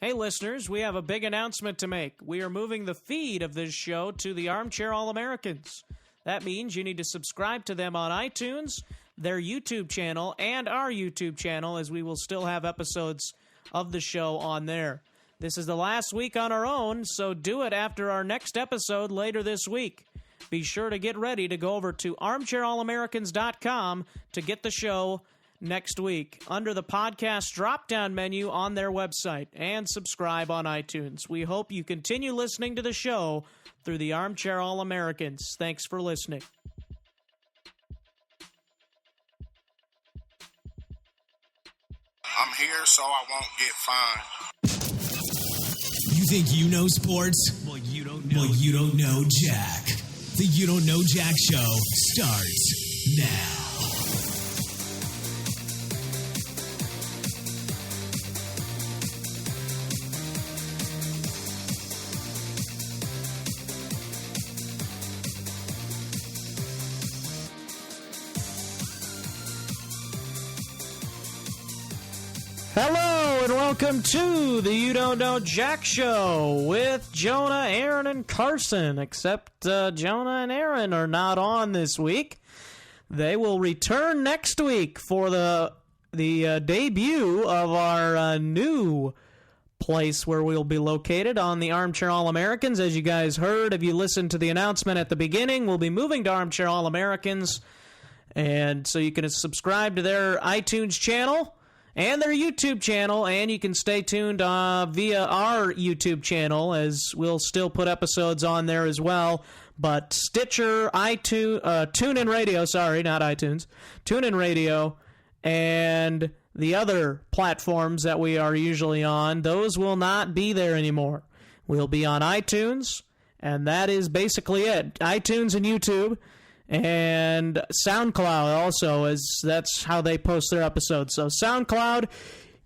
Hey, listeners, we have a big announcement to make. We are moving the feed of this show to the Armchair All-Americans. That means you need to subscribe to them on iTunes, their YouTube channel, and our YouTube channel, as we will still have episodes of the show on there. This is the last week on our own, so do it after our next episode later this week. Be sure to get ready to go over to armchairallamericans.com to get the show next week under the podcast drop-down menu on their website, and subscribe on iTunes. We hope you continue listening to the show through the Armchair All-Americans. Thanks for listening. I'm here so I won't get fined. You think you know sports? Well, you don't know. Well, you don't know Jack. The You Don't Know Jack Show starts now. Hello and welcome to the You Don't Know Jack Show with Jonah, Aaron, and Carson, except Jonah and Aaron are not on this week. They will return next week for the debut of our new place where we'll be located on the Armchair All-Americans. As you guys heard, if you listened to the announcement at the beginning, we'll be moving to Armchair All-Americans, and so you can subscribe to their iTunes channel and their YouTube channel, and you can stay tuned via our YouTube channel, as we'll still put episodes on there as well. But Stitcher, iTunes, TuneIn Radio, sorry, not iTunes, TuneIn Radio, and the other platforms that we are usually on, those will not be there anymore. We'll be on iTunes, and that is basically it. iTunes and YouTube. And SoundCloud also, as that's how they post their episodes. So SoundCloud,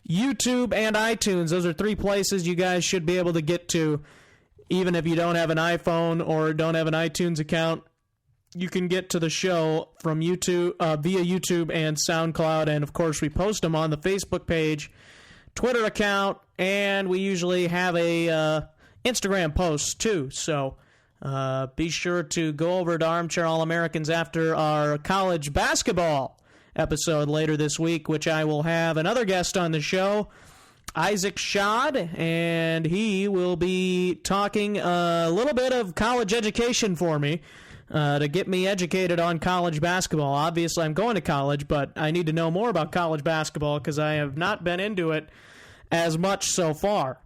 YouTube, and iTunes, those are three places you guys should be able to get to. Even if you don't have an iPhone or don't have an iTunes account, you can get to the show from YouTube via YouTube and SoundCloud. And, of course, we post them on the Facebook page, Twitter account, and we usually have a Instagram post, too. So be sure to go over to Armchair All-Americans after our college basketball episode later this week, which I will have another guest on the show, Isaac Schad, and he will be talking a little bit of college education for me to get me educated on college basketball. Obviously, I'm going to college, but I need to know more about college basketball because I have not been into it as much so far.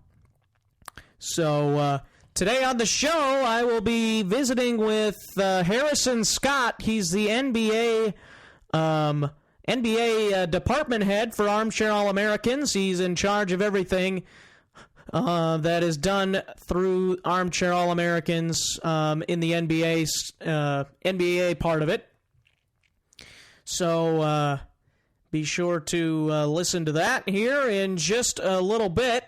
So, today on the show, I will be visiting with Harrison Scott. He's the NBA department head for Armchair All-Americans. He's in charge of everything that is done through Armchair All-Americans in the NBA part of it. So be sure to listen to that here in just a little bit.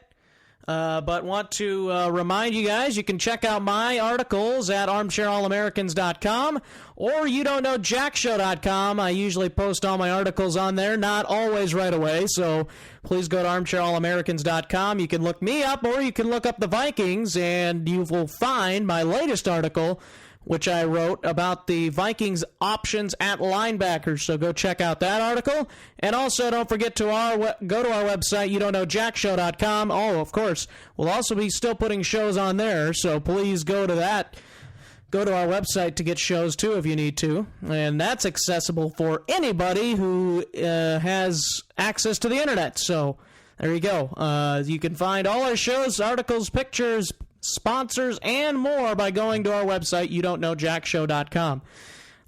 But want to remind you guys, you can check out my articles at armchairallamericans.com or youdon'tknowjackshow.com. I usually post all my articles on there, not always right away, so please go to armchairallamericans.com. You can look me up or you can look up the Vikings, and you will find my latest article, which I wrote about the Vikings options at linebackers. So go check out that article. And also don't forget to go to our website, youdon'tknowjackshow.com. Oh, of course, we'll also be still putting shows on there, so please go to that. Go to our website to get shows, too, if you need to. And that's accessible for anybody who has access to the Internet. So there you go. You can find all our shows, articles, pictures, sponsors, and more by going to our website, youdon'tknowjackshow.com.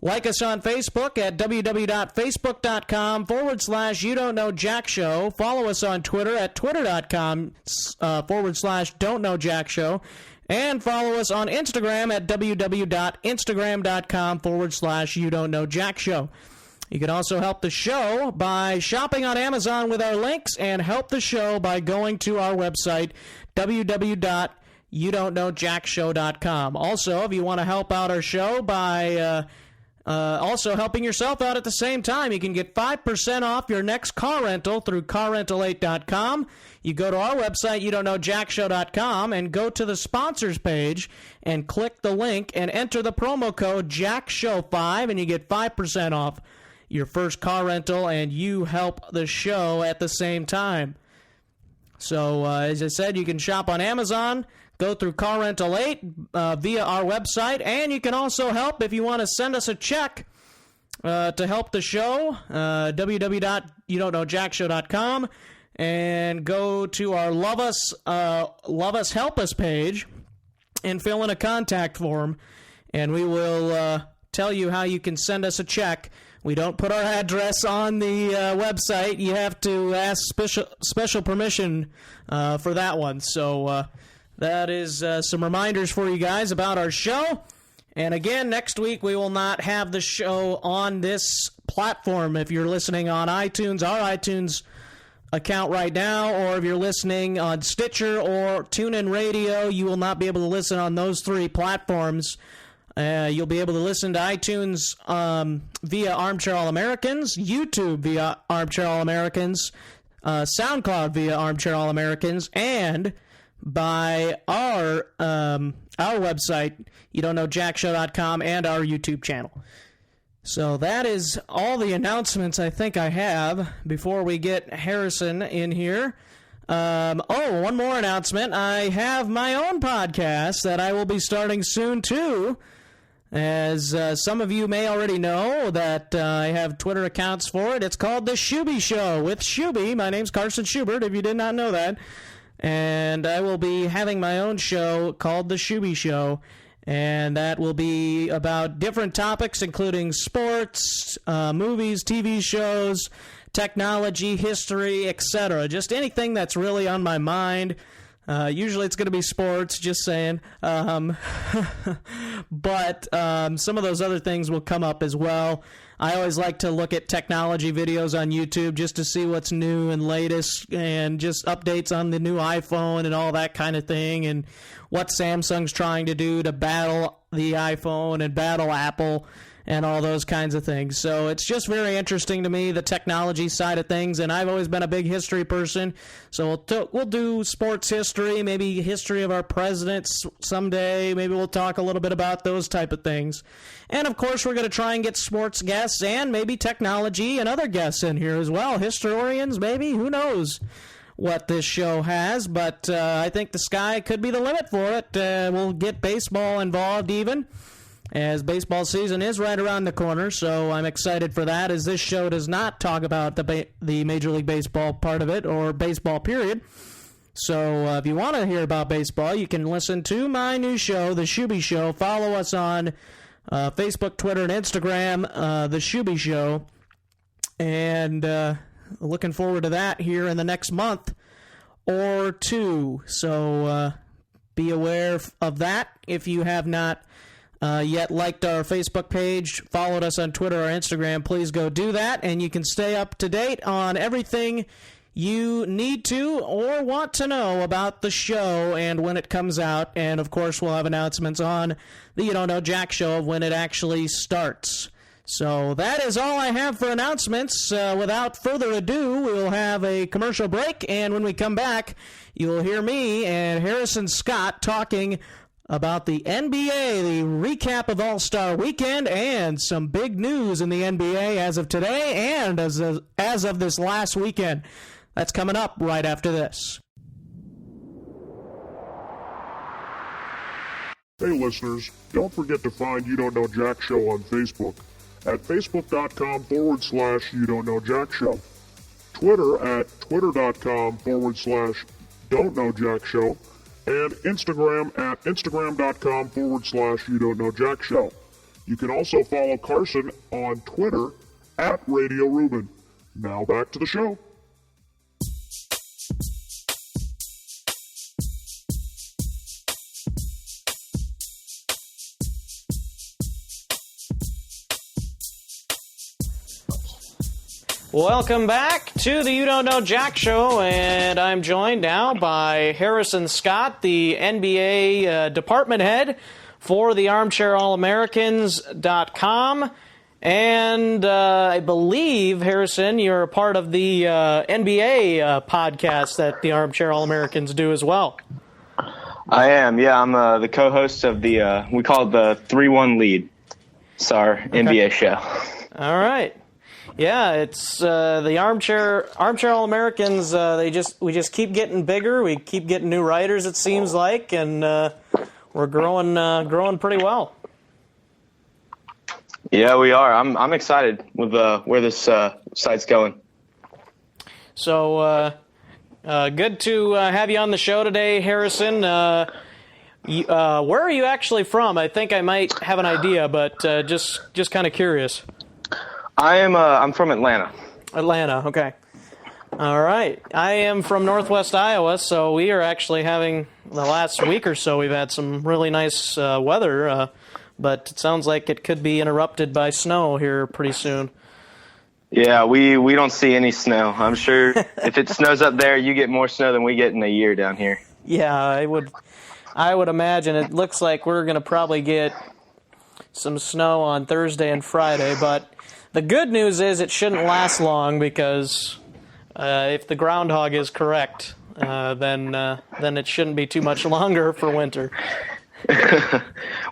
Like us on Facebook at www.facebook.com/YouDon'tKnowJackShow. Follow us on Twitter at twitter.com/Don'tKnowJackShow. And follow us on Instagram at www.instagram.com/YouDon'tKnowJackShow. You can also help the show by shopping on Amazon with our links, and help the show by going to our website, www.youdon'tknowjackshow.com. Also, if you want to help out our show by Also helping yourself out at the same time. You can get 5% off your next car rental through carrental8.com. You go to our website, youdon'tknowjackshow.com, and go to the sponsors page and click the link and enter the promo code JackShow5, and you get 5% off your first car rental, and you help the show at the same time. So, as I said, you can shop on Amazon, go through Car Rental 8 via our website, and you can also help if you want to send us a check to help the show, www.youdon'tknowjackshow.com, and go to our Love Us Help Us page and fill in a contact form, and we will tell you how you can send us a check. We don't put our address on the website. You have to ask special permission for that one. So that is some reminders for you guys about our show. And again, next week we will not have the show on this platform. If you're listening on iTunes, our iTunes account right now, or if you're listening on Stitcher or TuneIn Radio, you will not be able to listen on those three platforms. You'll be able to listen to iTunes via Armchair All-Americans, YouTube via Armchair All-Americans, SoundCloud via Armchair All-Americans, and by our website, youdon'tknowjackshow.com, and our YouTube channel. So that is all the announcements I think I have before we get Harrison in here. One more announcement. I have my own podcast that I will be starting soon, too. As some of you may already know, that I have Twitter accounts for it. It's called The Shuby Show with Shuby. My name's Carson Schubert, if you did not know that. And I will be having my own show called The Shuby Show. And that will be about different topics, including sports, movies, TV shows, technology, history, etc. Just anything that's really on my mind. Usually it's going to be sports, just saying. But some of those other things will come up as well. I always like to look at technology videos on YouTube just to see what's new and latest, and just updates on the new iPhone and all that kind of thing, and what Samsung's trying to do to battle the iPhone and battle Apple and all those kinds of things. So it's just very interesting to me, the technology side of things, and I've always been a big history person. So we'll do sports history, maybe history of our presidents someday. Maybe we'll talk a little bit about those type of things. And, of course, we're going to try and get sports guests and maybe technology and other guests in here as well. Historians, maybe. Who knows what this show has, but I think the sky could be the limit for it. We'll get baseball involved even, as baseball season is right around the corner, so I'm excited for that, as this show does not talk about the Major League Baseball part of it, or baseball period. So if you want to hear about baseball, you can listen to my new show, The Shuby Show. Follow us on Facebook, Twitter, and Instagram, The Shuby Show. And looking forward to that here in the next month or two. So be aware of that. If you have not yet liked our Facebook page, followed us on Twitter or Instagram, please go do that, and you can stay up to date on everything you need to or want to know about the show and when it comes out. And, of course, we'll have announcements on the You Don't Know Jack show of when it actually starts. So that is all I have for announcements. Without further ado, we will have a commercial break, and when we come back, you will hear me and Harrison Scott talking about the NBA, the recap of All-Star Weekend, and some big news in the NBA as of today and as of this last weekend. That's coming up right after this. Hey listeners, don't forget to find You Don't Know Jack Show on Facebook at facebook.com/You Don't Know Jack Show, Twitter at twitter.com/Don't Know Jack Show, and Instagram at instagram.com/You Don't Know Jack Show. You can also follow Carson on Twitter at Radio Ruben. Now back to the show. Welcome back to the You Don't Know Jack show, and I'm joined now by Harrison Scott, the NBA department head for the Armchair All-Americans.com, And I believe, Harrison, you're a part of the NBA podcast that the Armchair All-Americans do as well. I am, yeah. I'm the co-host of the, we call it the 3-1 Lead. It's our NBA show. All right. Yeah, it's the Armchair All-Americans. We just keep getting bigger. We keep getting new writers, it seems like, and we're growing pretty well. Yeah, we are. I'm excited with where this site's going. So good to have you on the show today, Harrison. Where are you actually from? I think I might have an idea, but just kind of curious. I'm from Atlanta. Atlanta, okay. All right. I am from Northwest Iowa, so we are actually having, the last week or so, we've had some really nice weather, but it sounds like it could be interrupted by snow here pretty soon. Yeah, we don't see any snow. I'm sure if it snows up there, you get more snow than we get in a year down here. Yeah, I would imagine. It looks like we're going to probably get some snow on Thursday and Friday, but the good news is it shouldn't last long because if the groundhog is correct, then it shouldn't be too much longer for winter.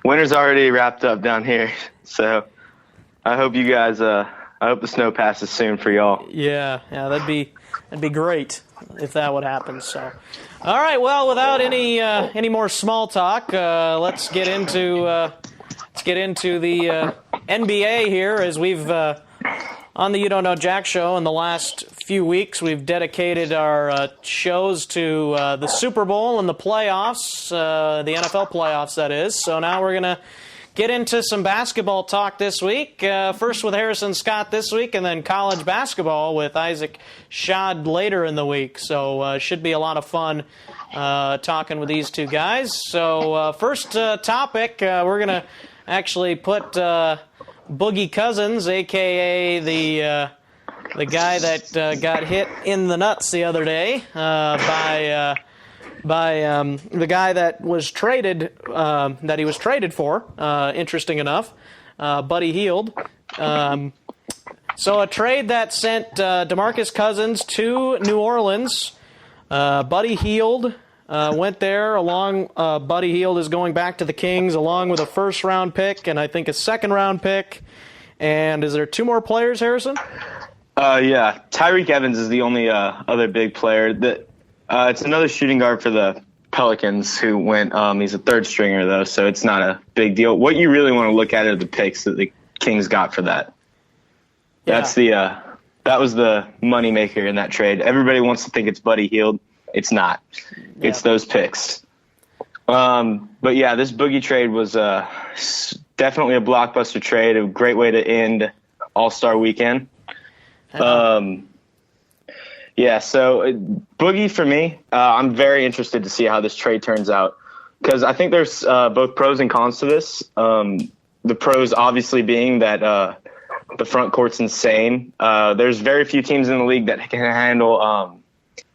Winter's already wrapped up down here, so I hope you guys. I hope the snow passes soon for y'all. Yeah, that'd be great if that would happen. So, all right. Well, without any more small talk, let's get into the NBA here. As we've on the You Don't Know Jack show in the last few weeks, we've dedicated our shows to the Super Bowl and the playoffs, the NFL playoffs, that is. So now we're gonna get into some basketball talk this week. First with Harrison Scott this week, and then college basketball with Isaac Schad later in the week. So should be a lot of fun talking with these two guys. So first topic, we're going to actually put Boogie Cousins, a.k.a. the guy that got hit in the nuts the other day by the guy that was traded, that he was traded for, interesting enough, Buddy Hield. So a trade that sent DeMarcus Cousins to New Orleans. Buddy Hield went there along. Buddy Hield is going back to the Kings along with a first-round pick and I think a second-round pick. And is there two more players, Harrison? Yeah, Tyreek Evans is the only other big player that. It's another shooting guard for the Pelicans who went. He's a third stringer though, so it's not a big deal. What you really want to look at are the picks that the Kings got for that. Yeah. That's that was the moneymaker in that trade. Everybody wants to think it's Buddy Hield. It's not. Yeah. It's those picks. But yeah, this Boogie trade was definitely a blockbuster trade. A great way to end All-Star Weekend. Yeah, so Boogie for me, I'm very interested to see how this trade turns out because I think there's both pros and cons to this. The pros obviously being that the front court's insane. There's very few teams in the league that can handle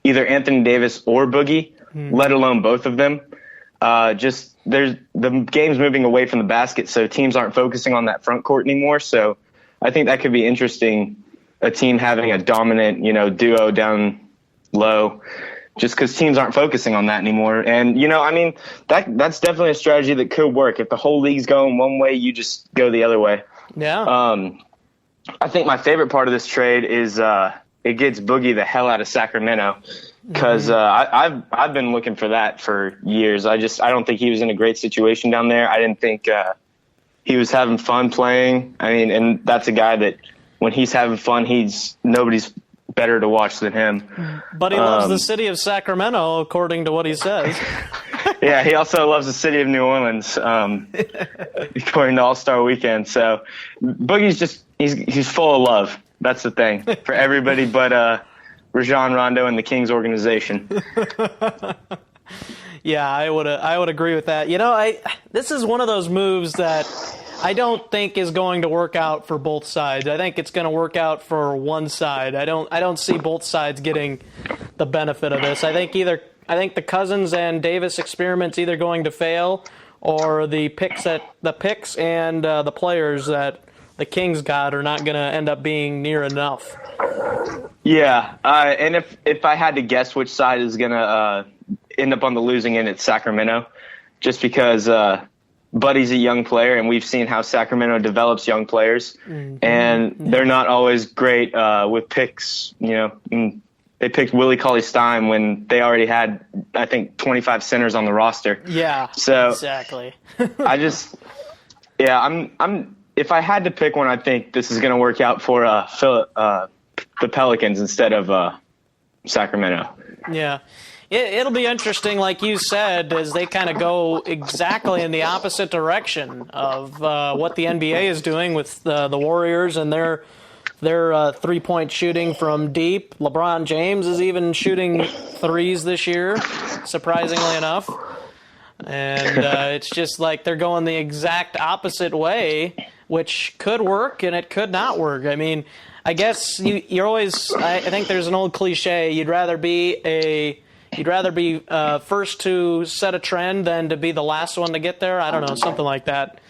either Anthony Davis or Boogie, let alone both of them. There's the game's moving away from the basket, so teams aren't focusing on that front court anymore. So I think that could be interesting. A team having a dominant, duo down low, just because teams aren't focusing on that anymore. And, that's definitely a strategy that could work. If the whole league's going one way, you just go the other way. Yeah. I think my favorite part of this trade is it gets Boogie the hell out of Sacramento because I've been looking for that for years. I don't think he was in a great situation down there. I didn't think he was having fun playing. And that's a guy that when he's having fun, nobody's better to watch than him. But he loves the city of Sacramento, according to what he says. Yeah, he also loves the city of New Orleans, according to All-Star Weekend. So Boogie's he's full of love. That's the thing for everybody but Rajon Rondo and the Kings organization. Yeah, I would agree with that. This is one of those moves that I don't think is going to work out for both sides. I think it's going to work out for one side. I don't see both sides getting the benefit of this. I think the Cousins and Davis experiment's either going to fail, or the picks and the players that the Kings got are not going to end up being near enough. Yeah, and if I had to guess which side is going to end up on the losing end, it's Sacramento, just because Buddy's a young player, and we've seen how Sacramento develops young players, and they're not always great with picks. They picked Willie Cauley-Stein when they already had, I think, 25 centers on the roster. Yeah, so exactly. I'm. If I had to pick one, I think this is going to work out for the Pelicans instead of Sacramento. Yeah. It'll be interesting, like you said, as they kind of go exactly in the opposite direction of what the NBA is doing with the Warriors and their three-point shooting from deep. LeBron James is even shooting threes this year, surprisingly enough. And it's just like they're going the exact opposite way, which could work and it could not work. I mean, I guess you're always – I think there's an old cliche. You'd rather be first to set a trend than to be the last one to get there. I don't know, something like that.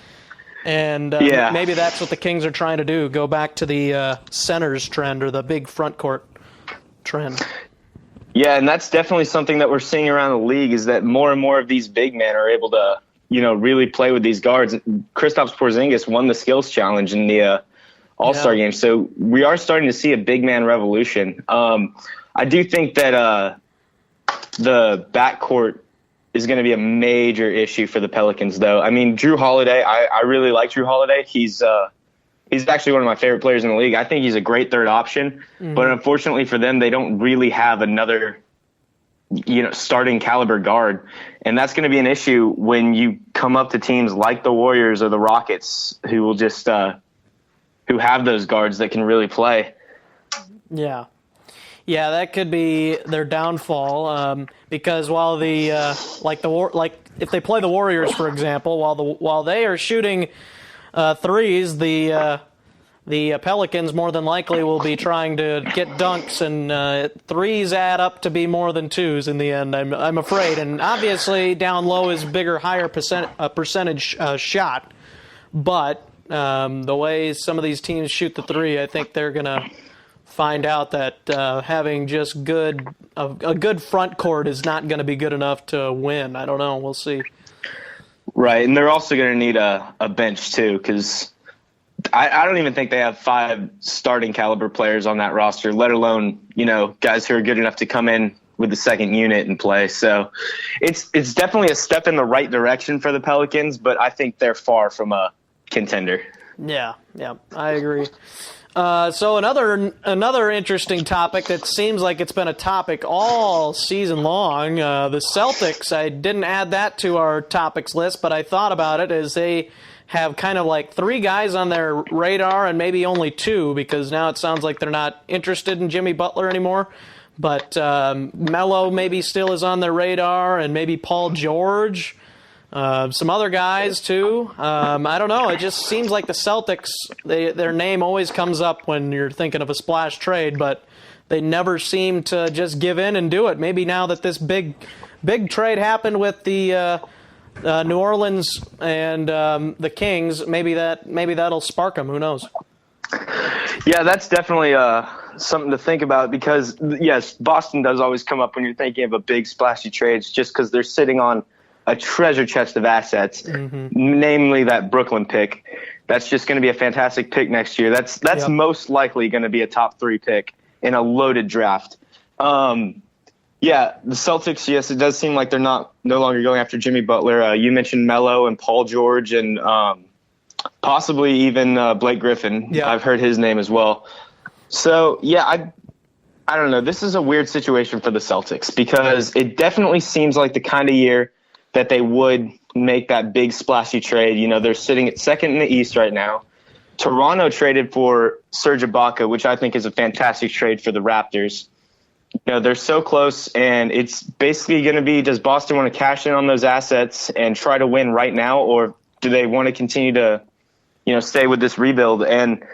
And maybe that's what the Kings are trying to do, go back to the centers trend or the big front court trend. Yeah, and that's definitely something that we're seeing around the league is that more and more of these big men are able to, really play with these guards. Kristaps Porzingis won the skills challenge in the All-Star game, so we are starting to see a big man revolution. I do think that the backcourt is going to be a major issue for the Pelicans, though. I mean, Drew Holiday, I really like Drew Holiday. He's actually one of my favorite players in the league. I think he's a great third option, but unfortunately for them, they don't really have another, starting caliber guard. And that's going to be an issue when you come up to teams like the Warriors or the Rockets who will just, who have those guards that can really play. Yeah. Yeah, that could be their downfall because while if they play the Warriors, for example, while they are shooting threes, the Pelicans more than likely will be trying to get dunks, and threes add up to be more than twos in the end, I'm afraid. And obviously, down low is higher percentage shot, but the way some of these teams shoot the three, I think they're gonna find out that having just a good front court is not going to be good enough to win. I don't know. We'll see. Right, and they're also going to need a bench too, because I don't even think they have 5 starting caliber players on that roster, let alone guys who are good enough to come in with the second unit and play. So it's definitely a step in the right direction for the Pelicans, but I think they're far from a contender. Yeah, I agree. So another interesting topic that seems like it's been a topic all season long, the Celtics. I didn't add that to our topics list, but I thought about it as they have kind of like 3 guys on their radar and maybe only 2 because now it sounds like they're not interested in Jimmy Butler anymore. But Melo maybe still is on their radar, and maybe Paul George. Some other guys, too. I don't know. It just seems like the Celtics, their name always comes up when you're thinking of a splash trade, but they never seem to just give in and do it. Maybe now that this big trade happened with the New Orleans and the Kings, maybe that'll spark them. Who knows? Yeah, that's definitely something to think about because, yes, Boston does always come up when you're thinking of a big splashy trade just because they're sitting on a treasure chest of assets, namely that Brooklyn pick. That's just going to be a fantastic pick next year. That's most likely going to be a top 3 pick in a loaded draft. The Celtics, yes, it does seem like they're no longer going after Jimmy Butler. You mentioned Melo and Paul George and possibly even Blake Griffin. Yeah. I've heard his name as well. So, I don't know. This is a weird situation for the Celtics because it definitely seems like the kind of year that they would make that big splashy trade. They're sitting at second in the East right now. Toronto traded for Serge Ibaka, which I think is a fantastic trade for the Raptors. They're so close, and it's basically going to be, does Boston want to cash in on those assets and try to win right now, or do they want to continue to, stay with this rebuild? And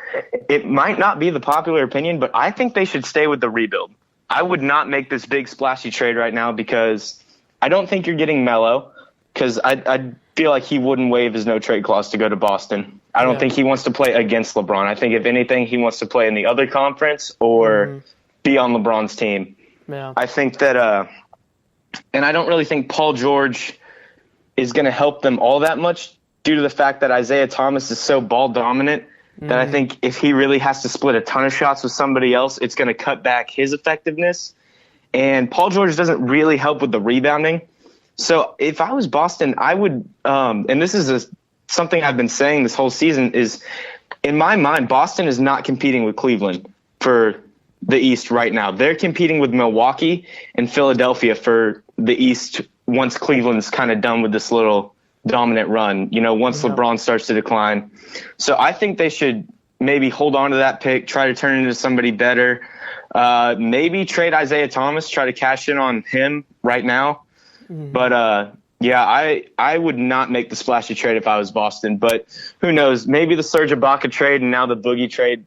it might not be the popular opinion, but I think they should stay with the rebuild. I would not make this big splashy trade right now because I don't think you're getting Melo, because I feel like he wouldn't waive his no-trade clause to go to Boston. I don't think he wants to play against LeBron. I think, if anything, he wants to play in the other conference or be on LeBron's team. Yeah. I think that and I don't really think Paul George is going to help them all that much due to the fact that Isaiah Thomas is so ball-dominant that I think if he really has to split a ton of shots with somebody else, it's going to cut back his effectiveness. And Paul George doesn't really help with the rebounding. So if I was Boston, I would and this is something I've been saying this whole season, is in my mind, Boston is not competing with Cleveland for the East right now. They're competing with Milwaukee and Philadelphia for the East once Cleveland's kind of done with this little dominant run, once LeBron starts to decline. So I think they should maybe hold on to that pick, try to turn it into somebody better. Maybe trade Isaiah Thomas, try to cash in on him right now. But I would not make the splashy trade if I was Boston. But who knows? Maybe the Serge Ibaka trade and now the Boogie trade,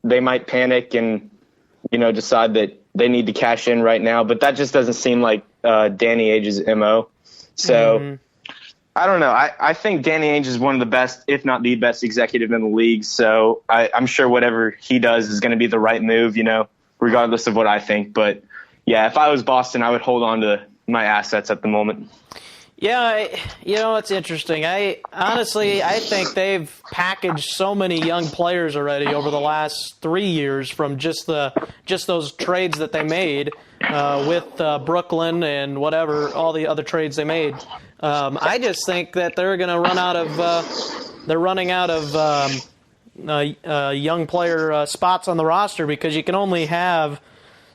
they might panic and decide that they need to cash in right now. But that just doesn't seem like Danny Ainge's MO. So I don't know. I think Danny Ainge is one of the best, if not the best, executive in the league. So I'm sure whatever he does is going to be the right move, regardless of what I think. But yeah, if I was Boston, I would hold on to my assets at the moment. Yeah, it's interesting. I think they've packaged so many young players already over the last 3 years from just those trades that they made with Brooklyn and whatever, all the other trades they made. I just think that they're going to run out of they're running out of young player spots on the roster because you can only have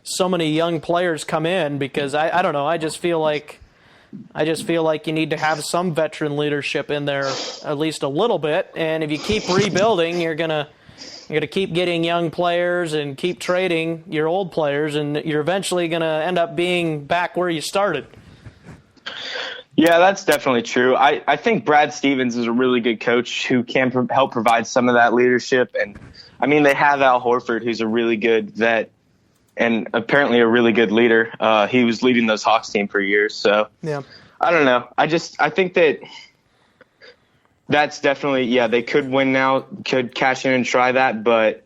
so many young players come in because I don't know. I just feel like you need to have some veteran leadership in there at least a little bit. And if you keep rebuilding, you're gonna keep getting young players and keep trading your old players, and you're eventually gonna end up being back where you started. Yeah, that's definitely true. I think Brad Stevens is a really good coach who can help provide some of that leadership. And I mean, they have Al Horford, who's a really good vet and apparently a really good leader. He was leading those Hawks team for years. So yeah, I don't know. I think that's definitely, they could win now, could cash in and try that. But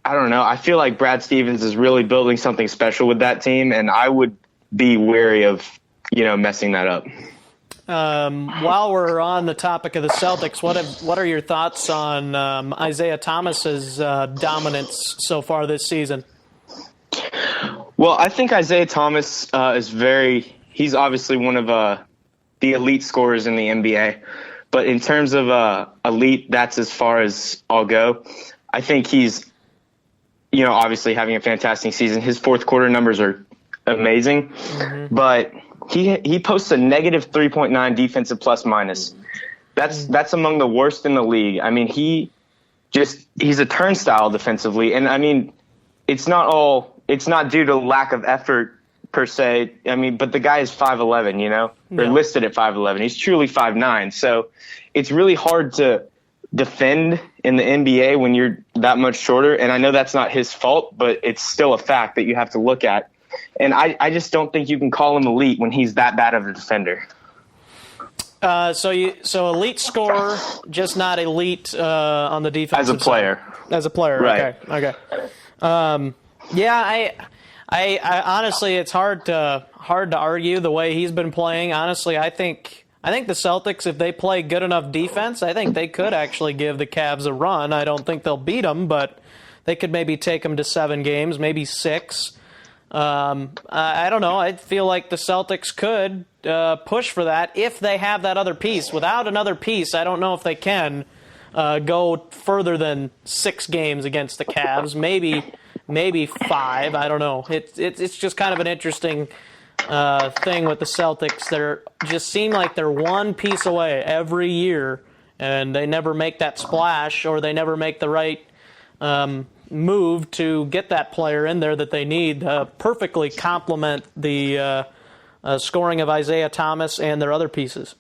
I don't know. I feel like Brad Stevens is really building something special with that team. And I would be wary of, messing that up. While we're on the topic of the Celtics, what are your thoughts on Isaiah Thomas's dominance so far this season? Well, I think Isaiah Thomas he's obviously one of the elite scorers in the NBA. But in terms of elite, that's as far as I'll go. I think he's, obviously having a fantastic season. His fourth quarter numbers are amazing. But he posts a negative 3.9 defensive plus minus. That's among the worst in the league. I mean, he's a turnstile defensively. And I mean, it's not due to lack of effort per se. I mean, but the guy is 5'11", They're listed at 5'11". He's truly 5'9". So it's really hard to defend in the NBA when you're that much shorter. And I know that's not his fault, but it's still a fact that you have to look at. And I just don't think you can call him elite when he's that bad of a defender. So elite scorer, just not elite on the defensive as a player. Side. As a player, right? Okay. I honestly, it's hard to argue the way he's been playing. Honestly, I think the Celtics, if they play good enough defense, I think they could actually give the Cavs a run. I don't think they'll beat them, but they could maybe take them to 7 games, maybe 6. I don't know. I feel like the Celtics could push for that if they have that other piece. Without another piece, I don't know if they can go further than 6 games against the Cavs. Maybe 5. I don't know. It's just kind of an interesting thing with the Celtics. They just seem like they're one piece away every year, and they never make that splash or they never make the right move to get that player in there that they need perfectly complement the scoring of Isaiah Thomas and their other pieces.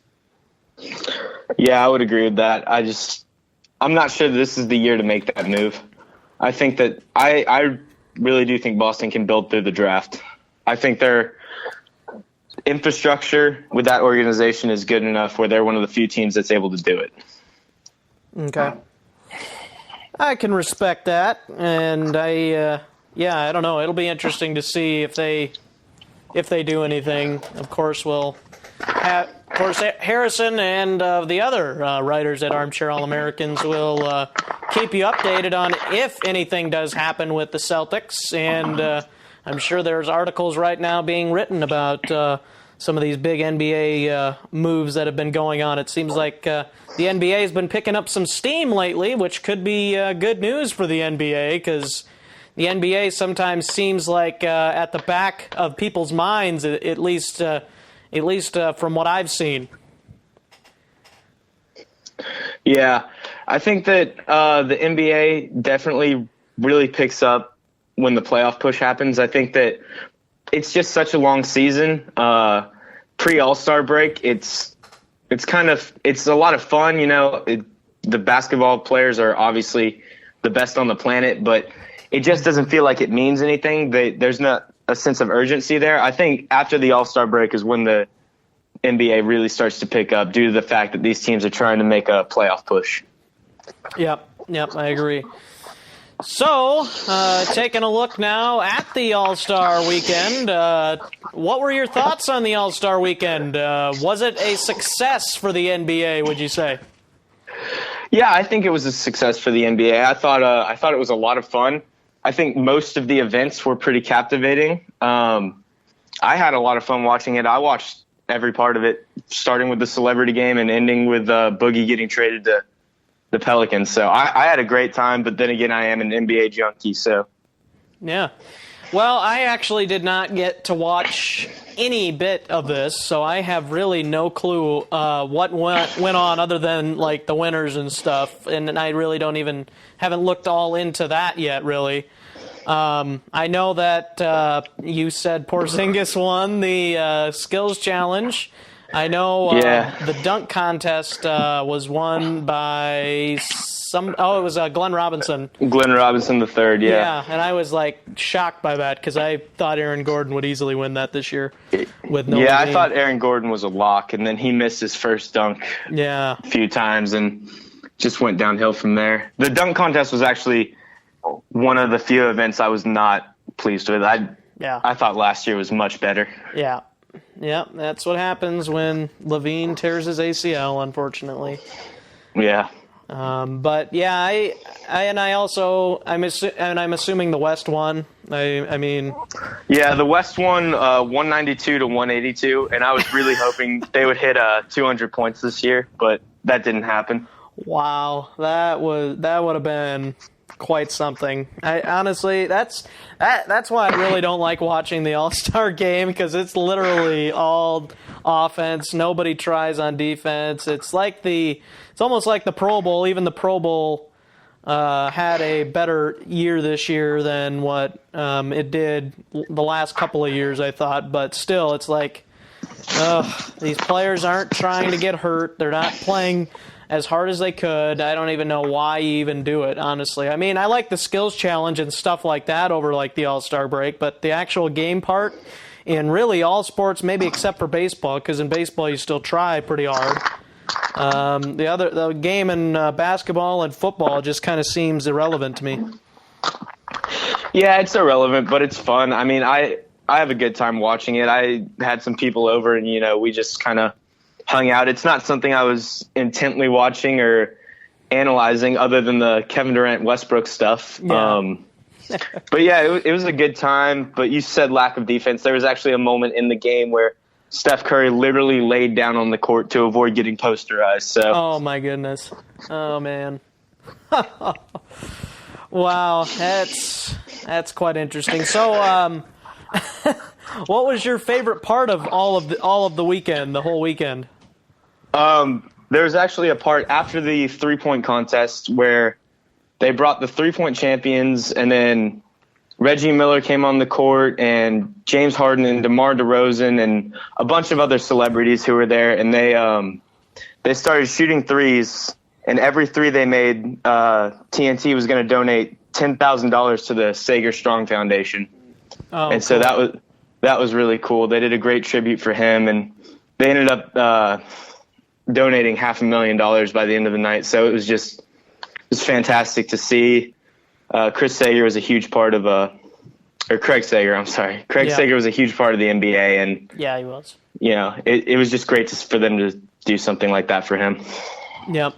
Yeah, I would agree with that. I'm not sure this is the year to make that move. I think that I really do think Boston can build through the draft. I think they're infrastructure with that organization is good enough where they're one of the few teams that's able to do it. Okay. I can respect that, and I don't know. It'll be interesting to see if they do anything. Of course, Harrison and the other writers at Armchair All-Americans will keep you updated on if anything does happen with the Celtics, and I'm sure there's articles right now being written about some of these big NBA moves that have been going on. It seems like the NBA has been picking up some steam lately, which could be good news for the NBA, because the NBA sometimes seems like at the back of people's minds, at least from what I've seen. Yeah, I think that the NBA definitely really picks up when the playoff push happens. I think that it's just such a long season. Pre-All-Star break, it's a lot of fun. The basketball players are obviously the best on the planet, but it just doesn't feel like it means anything. There's not a sense of urgency there. I think after the All-Star break is when the NBA really starts to pick up due to the fact that these teams are trying to make a playoff push. Yep, I agree. So, taking a look now at the All-Star Weekend, what were your thoughts on the All-Star Weekend? Was it a success for the NBA, would you say? Yeah, I think it was a success for the NBA. I thought it was a lot of fun. I think most of the events were pretty captivating. I had a lot of fun watching it. I watched every part of it, starting with the celebrity game and ending with Boogie getting traded to the Pelicans. So I had a great time, but then again, I am an NBA junkie. So yeah. Well, I actually did not get to watch any bit of this, so I have really no clue what went on other than like the winners and stuff, and I really haven't looked all into that yet, really. I know that you said Porzingis won the skills challenge. I know the dunk contest was won by it was Glenn Robinson. Glenn Robinson III, yeah. Yeah, and I was like shocked by that because I thought Aaron Gordon would easily win that this year. With no Yeah, game. I thought Aaron Gordon was a lock, and then he missed his first dunk a few times and just went downhill from there. The dunk contest was actually one of the few events I was not pleased with. I thought last year was much better. Yeah. Yeah, that's what happens when Levine tears his ACL, unfortunately. Yeah. But yeah, I'm assuming the West won. I mean. Yeah, the West won 192 to 182, and I was really hoping they would hit 200 points this year, but that didn't happen. Wow, that would have been quite something. Honestly, that's why I really don't like watching the All-Star game, because it's literally all offense. Nobody tries on defense. It's almost like the Pro Bowl. Even the Pro Bowl had a better year this year than what it did the last couple of years, I thought. But still, it's like these players aren't trying to get hurt. They're not playing as hard as they could. I don't even know why you even do it, honestly. I mean, I like the skills challenge and stuff like that over like the All-Star break, but the actual game part in really all sports, maybe except for baseball, because in baseball you still try pretty hard. The game in basketball and football just kind of seems irrelevant to me. Yeah, it's irrelevant, but it's fun. I mean, I have a good time watching it. I had some people over, and we just kind of hung out. It's not something I was intently watching or analyzing other than the Kevin Durant Westbrook stuff. Yeah. But yeah, it was a good time. But you said lack of defense. There was actually a moment in the game where Steph Curry literally laid down on the court to avoid getting posterized. So. Oh my goodness. Oh man. Wow, that's quite interesting. So, what was your favorite part of all of the weekend, the whole weekend? There was actually a part after the 3-point contest where they brought the 3-point champions, and then Reggie Miller came on the court, and James Harden and DeMar DeRozan and a bunch of other celebrities who were there, and they started shooting threes, and every three they made, TNT was going to donate $10,000 to the Sager Strong Foundation. Oh, and so that was really cool. They did a great tribute for him, and they ended up donating $500,000 by the end of the night. So it was fantastic to see. Chris Sager was a huge part of or Craig Sager, I'm sorry. Craig Sager was a huge part of the NBA, and yeah, he was. You know, it was just great for them to do something like that for him. Yep.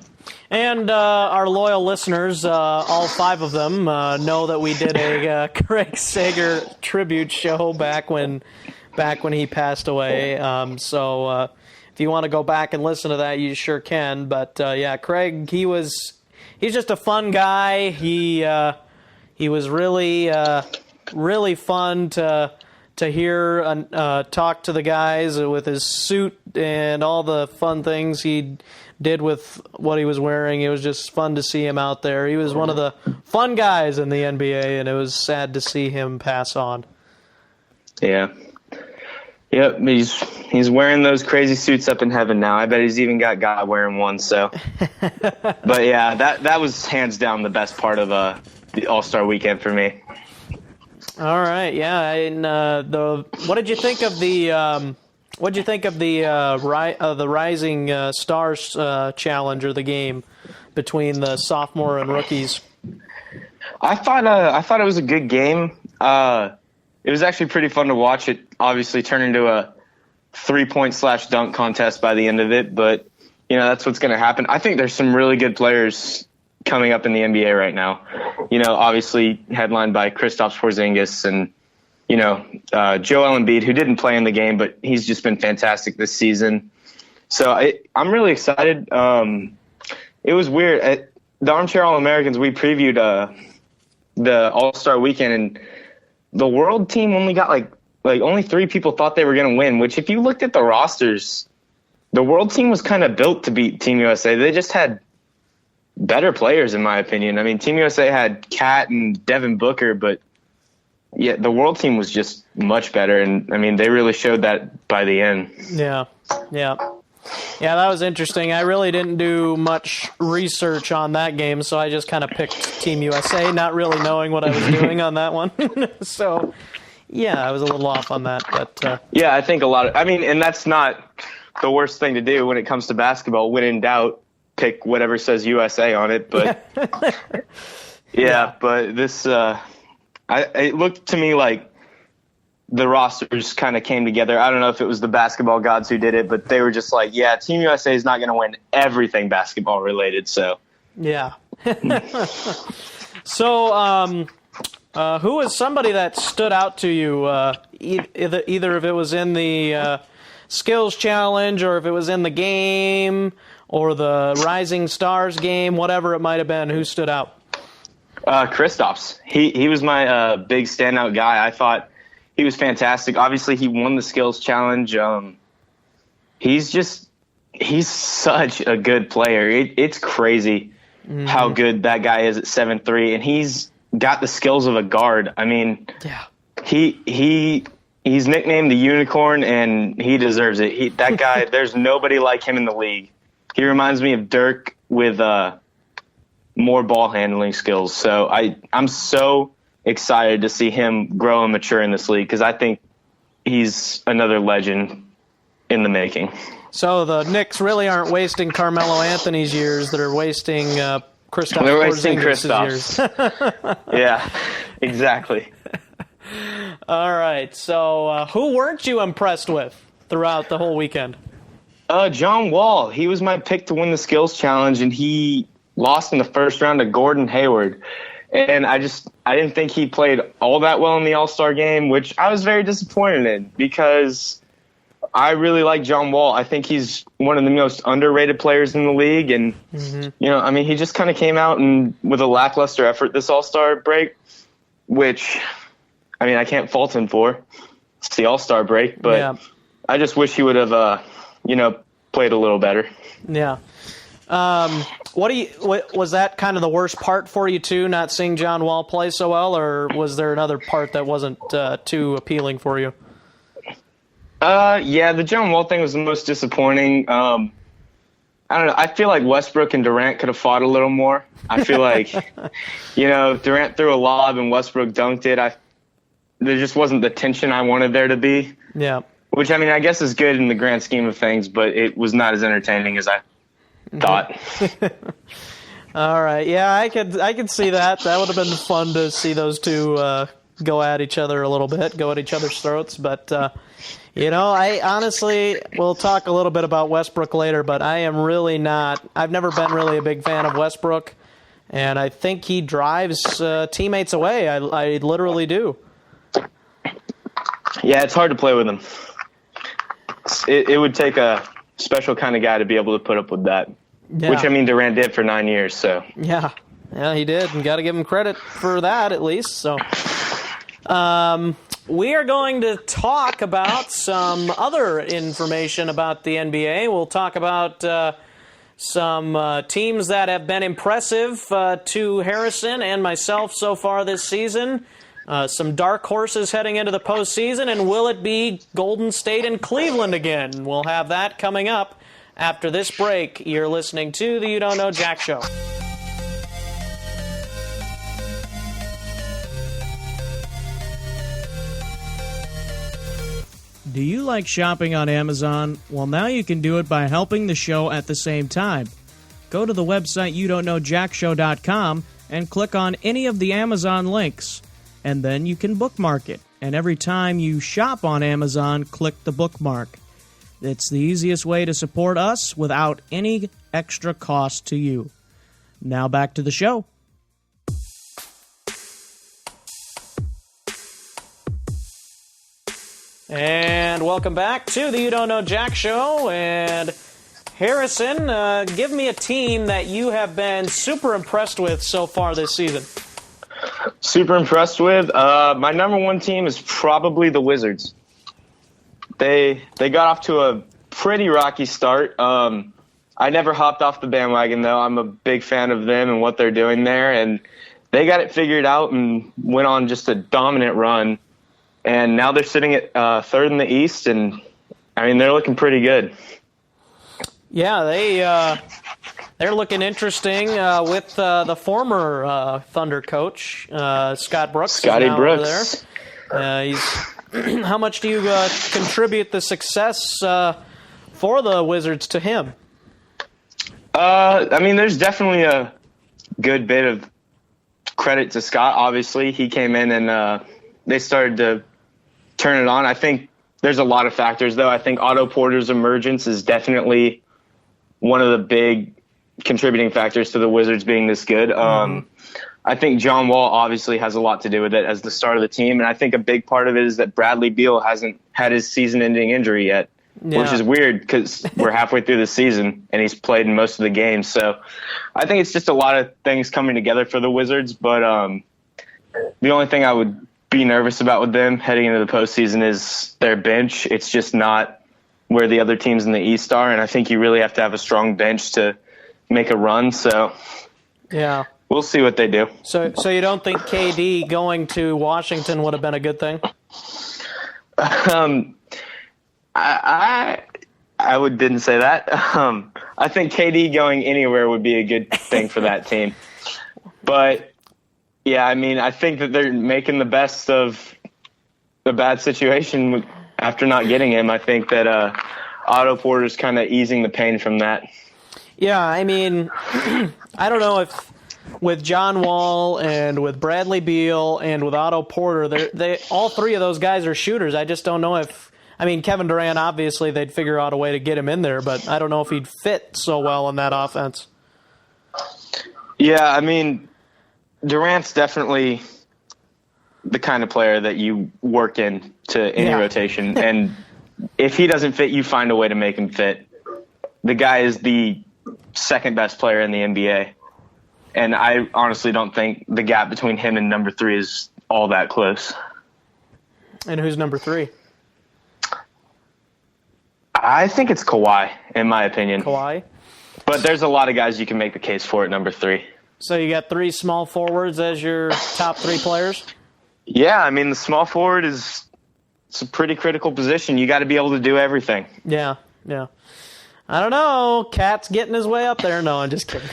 And our loyal listeners, all 5 of them, know that we did a Craig Sager tribute show back when he passed away. So if you want to go back and listen to that, you sure can. But yeah, Craig, he's just a fun guy. He was really fun to hear and talk to the guys with his suit and all the fun things he did with what he was wearing. It was just fun to see him out there. He was one of the fun guys in the NBA, and it was sad to see him pass on. Yeah. Yep, he's wearing those crazy suits up in heaven now. I bet he's even got God wearing one. So, but yeah, that was hands down the best part of the All-Star weekend for me. All right, yeah. And what did you think of the Rising Stars challenge, or the game between the sophomore and rookies? I thought it was a good game. It was actually pretty fun to watch. It obviously turned into a 3-point /dunk contest by the end of it, but you know, that's what's going to happen. I think there's some really good players coming up in the NBA right now. You know, obviously headlined by Kristaps Porzingis and, you know, Joel Embiid, who didn't play in the game, but he's just been fantastic this season. So I'm really excited. It was weird. At the Armchair All-Americans, we previewed the All-Star weekend, and the world team only got like only 3 people thought they were going to win, which if you looked at the rosters, the world team was kind of built to beat Team USA. They just had better players, in my opinion. I mean, Team USA had Kat and Devin Booker, but yeah, the world team was just much better. And I mean, they really showed that by the end. Yeah. That was interesting. I really didn't do much research on that game, so I just kind of picked Team USA, not really knowing what I was doing on that one. So, yeah, I was a little off on that. But yeah, I think and that's not the worst thing to do when it comes to basketball. When in doubt, pick whatever says USA on it. But yeah, but this it looked to me like the rosters kind of came together. I don't know if it was the basketball gods who did it, but they were just like, yeah, Team USA is not going to win everything basketball related. So yeah. So who was somebody that stood out to you, either if it was in the skills challenge, or if it was in the game, or the Rising Stars game, whatever it might have been? Who stood out? Kristaps. He was my big standout guy. I thought he was fantastic. Obviously, he won the skills challenge. He's such a good player. It's crazy how good that guy is at 7'3", and he's got the skills of a guard. I mean, yeah. He's nicknamed the Unicorn, and he deserves it. That guy, there's nobody like him in the league. He reminds me of Dirk with more ball handling skills. So I'm so excited to see him grow and mature in this league, because I think he's another legend in the making. So the Knicks really aren't wasting Carmelo Anthony's years; they're wasting Kristaps. They're wasting Kristaps. Yeah, exactly. All right. So who weren't you impressed with throughout the whole weekend? John Wall. He was my pick to win the skills challenge, and he lost in the first round to Gordon Hayward. And I didn't think he played all that well in the All-Star game, which I was very disappointed in, because I really like John Wall. I think he's one of the most underrated players in the league. And, you know, I mean, he just kind of came out and with a lackluster effort this All-Star break, which, I mean, I can't fault him for. It's the All-Star break, but yeah. I just wish he would have, played a little better. Yeah. Was that kind of the worst part for you too, not seeing John Wall play so well, or was there another part that wasn't too appealing for you? Yeah, the John Wall thing was the most disappointing. I don't know. I feel like Westbrook and Durant could have fought a little more. I feel like, Durant threw a lob and Westbrook dunked it. there just wasn't the tension I wanted there to be. Yeah. Which, I mean, I guess is good in the grand scheme of things, but it was not as entertaining as I thought. All right. Yeah, I could see that. That would have been fun to see those two go at each other a little bit, go at each other's throats. But, I honestly, we'll talk a little bit about Westbrook later, but I am really not. I've never been really a big fan of Westbrook, and I think he drives teammates away. I literally do. Yeah, it's hard to play with him. It would take a special kind of guy to be able to put up with that. Yeah. Which, I mean, Durant did for 9 years, so. Yeah, he did, and got to give him credit for that at least. So, we are going to talk about some other information about the NBA. We'll talk about some teams that have been impressive to Harrison and myself so far this season. Some dark horses heading into the postseason, and will it be Golden State and Cleveland again? We'll have that coming up after this break. You're listening to the You Don't Know Jack Show. Do you like shopping on Amazon? Well, now you can do it by helping the show at the same time. Go to the website youdon'tknowjackshow.com and click on any of the Amazon links. And then you can bookmark it. And every time you shop on Amazon, click the bookmark. It's the easiest way to support us without any extra cost to you. Now back to the show. And welcome back to the You Don't Know Jack Show. And Harrison, give me a team that you have been super impressed with so far this season. Super impressed with? My number one team is probably the Wizards. They got off to a pretty rocky start. I never hopped off the bandwagon, though. I'm a big fan of them and what they're doing there. And they got it figured out and went on just a dominant run. And now they're sitting at third in the East, and, I mean, they're looking pretty good. Yeah, they're looking interesting with the former Thunder coach, Scott Brooks. Scotty Brooks. Over there. How much do you contribute the success for the Wizards to him? I mean, there's definitely a good bit of credit to Scott, obviously. He came in and they started to turn it on. I think there's a lot of factors, though. I think Otto Porter's emergence is definitely one of the big contributing factors to the Wizards being this good. I think John Wall obviously has a lot to do with it as the start of the team, and I think a big part of it is that Bradley Beal hasn't had his season-ending injury yet, which is weird because we're halfway through the season and he's played in most of the games. So I think it's just a lot of things coming together for the Wizards, but the only thing I would be nervous about with them heading into the postseason is their bench. It's just not where the other teams in the East are, and I think you really have to have a strong bench to make a run. So yeah, we'll see what they do. So you don't think KD going to Washington would have been a good thing? I didn't say that. I think KD going anywhere would be a good thing for that team. But yeah, I mean, I think that they're making the best of the bad situation after not getting him. I think that Otto Porter's kind of easing the pain from that. Yeah, I mean, I don't know if with John Wall and with Bradley Beal and with Otto Porter, they all three of those guys are shooters. I just don't know if, I mean, Kevin Durant, obviously they'd figure out a way to get him in there, but I don't know if he'd fit so well in that offense. Yeah, I mean, Durant's definitely the kind of player that you work in to any rotation. And if he doesn't fit, you find a way to make him fit. The guy is the second best player in the NBA. And I honestly don't think the gap between him and number 3 is all that close. And who's number 3? I think it's Kawhi, in my opinion. Kawhi? But there's a lot of guys you can make the case for at number 3. So you got 3 small forwards as your top 3 players? Yeah, I mean, the small forward it's a pretty critical position. You got to be able to do everything. Yeah. I don't know. Cat's getting his way up there. No, I'm just kidding.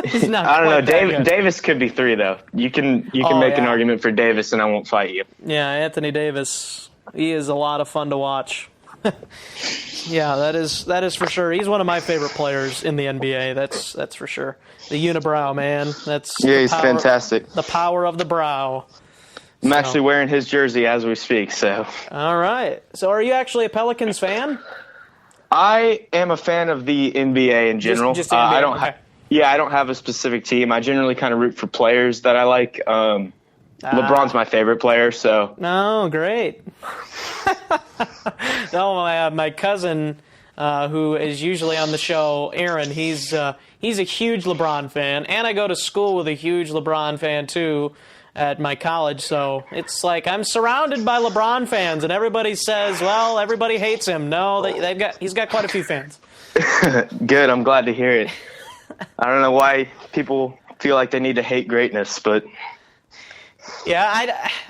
He's not. I don't know. quite that good. Davis could be 3 though. You can make an argument for Davis, and I won't fight you. Yeah, Anthony Davis. He is a lot of fun to watch. Yeah, that is for sure. He's one of my favorite players in the NBA. That's for sure. The unibrow, man. He's fantastic. The power of the brow. I'm actually wearing his jersey as we speak. So. All right. So, are you actually a Pelicans fan? I am a fan of the NBA in general. Just the NBA, I don't. okay. I don't have a specific team. I generally kind of root for players that I like. LeBron's my favorite player, so. Oh, great. No, my cousin, who is usually on the show, Aaron, he's a huge LeBron fan, and I go to school with a huge LeBron fan too at my college. So it's like I'm surrounded by LeBron fans, and everybody says, well, everybody hates him. No, he's got quite a few fans. Good. I'm glad to hear it. I don't know why people feel like they need to hate greatness, but. Yeah,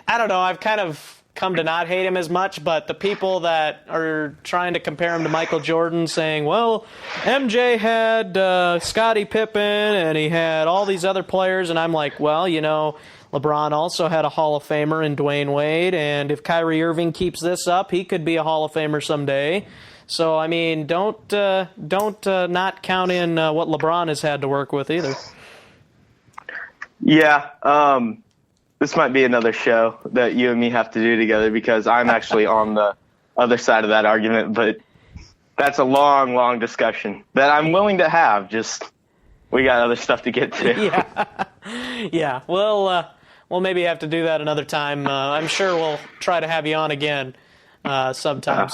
I don't know. I've kind of come to not hate him as much, but the people that are trying to compare him to Michael Jordan, saying, well, MJ had Scottie Pippen and he had all these other players, and I'm like, well, LeBron also had a Hall of Famer in Dwayne Wade, and if Kyrie Irving keeps this up, he could be a Hall of Famer someday. So, I mean, don't not count in what LeBron has had to work with either. Yeah, this might be another show that you and me have to do together because I'm actually on the other side of that argument, but that's a long, long discussion that I'm willing to have. Just we got other stuff to get to. Yeah. We'll maybe have to do that another time. I'm sure we'll try to have you on again sometime.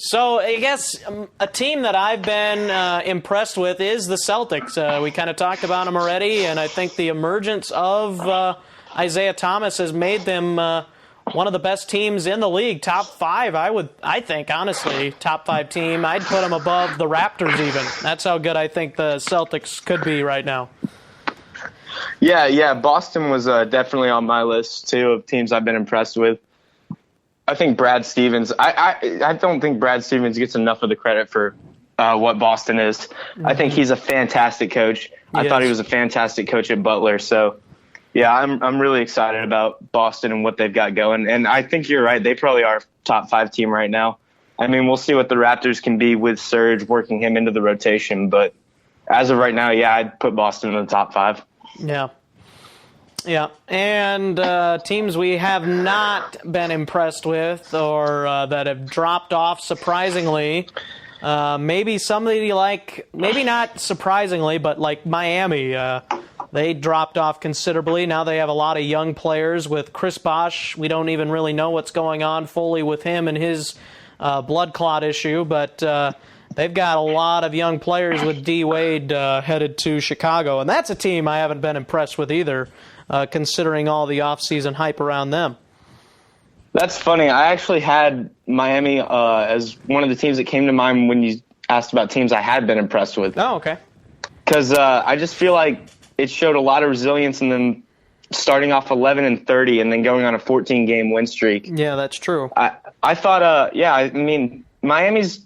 So I guess a team that I've been impressed with is the Celtics. We kind of talked about them already, and I think the emergence of Isaiah Thomas has made them one of the best teams in the league. Top 5, I think, honestly, top 5 team. I'd put them above the Raptors even. That's how good I think the Celtics could be right now. Yeah. Boston was definitely on my list, too, of teams I've been impressed with. I think Brad Stevens. I don't think Brad Stevens gets enough of the credit for what Boston is. Mm-hmm. I think he's a fantastic coach. I thought he was a fantastic coach at Butler. So, yeah, I'm really excited about Boston and what they've got going. And I think you're right. They probably are a top 5 team right now. I mean, we'll see what the Raptors can be with Serge working him into the rotation. But as of right now, yeah, I'd put Boston in the top 5. Yeah, and teams we have not been impressed with or that have dropped off surprisingly, maybe somebody like, maybe not surprisingly, but like Miami, they dropped off considerably. Now they have a lot of young players with Chris Bosh. We don't even really know what's going on fully with him and his blood clot issue, but they've got a lot of young players with D. Wade headed to Chicago, and that's a team I haven't been impressed with either. Considering all the offseason hype around them. That's funny. I actually had Miami as one of the teams that came to mind when you asked about teams I had been impressed with. Oh, okay. Because I just feel like it showed a lot of resilience in them starting off 11-30 and then going on a 14-game win streak. Yeah, that's true. I thought, I mean, Miami's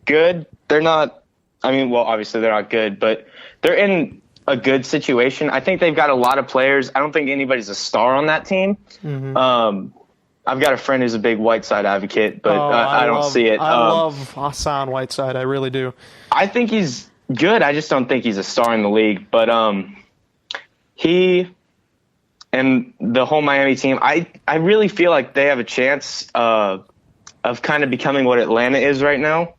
good. They're not, obviously they're not good, but they're in a good situation. I think they've got a lot of players. I don't think anybody's a star on that team. Mm-hmm. I've got a friend who's a big Whiteside advocate, but I don't see it. I love Hassan Whiteside. I really do. I think he's good. I just don't think he's a star in the league. But he and the whole Miami team, I really feel like they have a chance of kind of becoming what Atlanta is right now.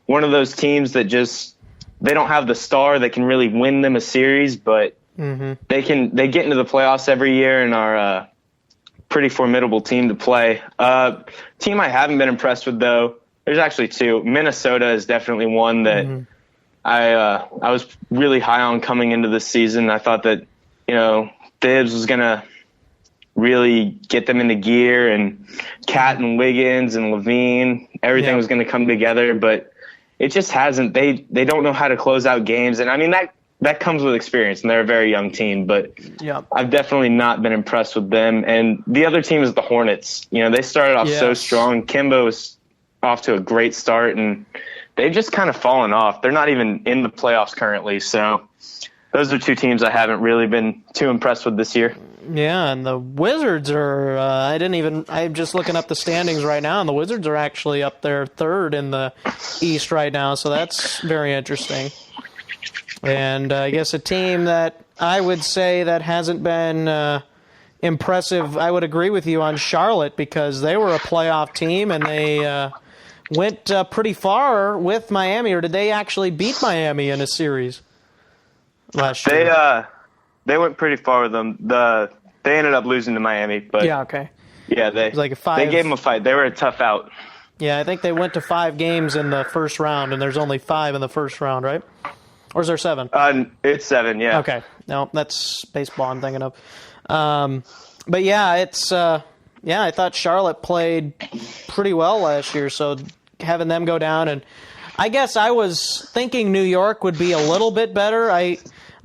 One of those teams that just they don't have the star that can really win them a series, but they get into the playoffs every year and are a pretty formidable team to play. Team I haven't been impressed with, though, there's actually 2. Minnesota is definitely one that I was really high on coming into this season. I thought that, Thibs was going to really get them into gear, and Cat and Wiggins and Levine, everything was going to come together, but it just hasn't. They don't know how to close out games. And, I mean, that comes with experience, and they're a very young team. But I've definitely not been impressed with them. And the other team is the Hornets. They started off so strong. Kimba was off to a great start, and they've just kind of fallen off. They're not even in the playoffs currently. So those are two teams I haven't really been too impressed with this year. Yeah, and the Wizards are, I'm just looking up the standings right now, and the Wizards are actually up there third in the East right now, so that's very interesting. And I guess a team that I would say that hasn't been impressive, I would agree with you on Charlotte, because they were a playoff team, and they went pretty far with Miami, or did they actually beat Miami in a series last year? They went pretty far with them. They ended up losing to Miami, but yeah, okay. Yeah, they gave them a fight. They were a tough out. Yeah, I think they went to 5 games in the first round, and there's only 5 in the first round, right? Or is there 7? It's 7, yeah. Okay, no, that's baseball I'm thinking of. But yeah, I thought Charlotte played pretty well last year, so having them go down, and I guess I was thinking New York would be a little bit better.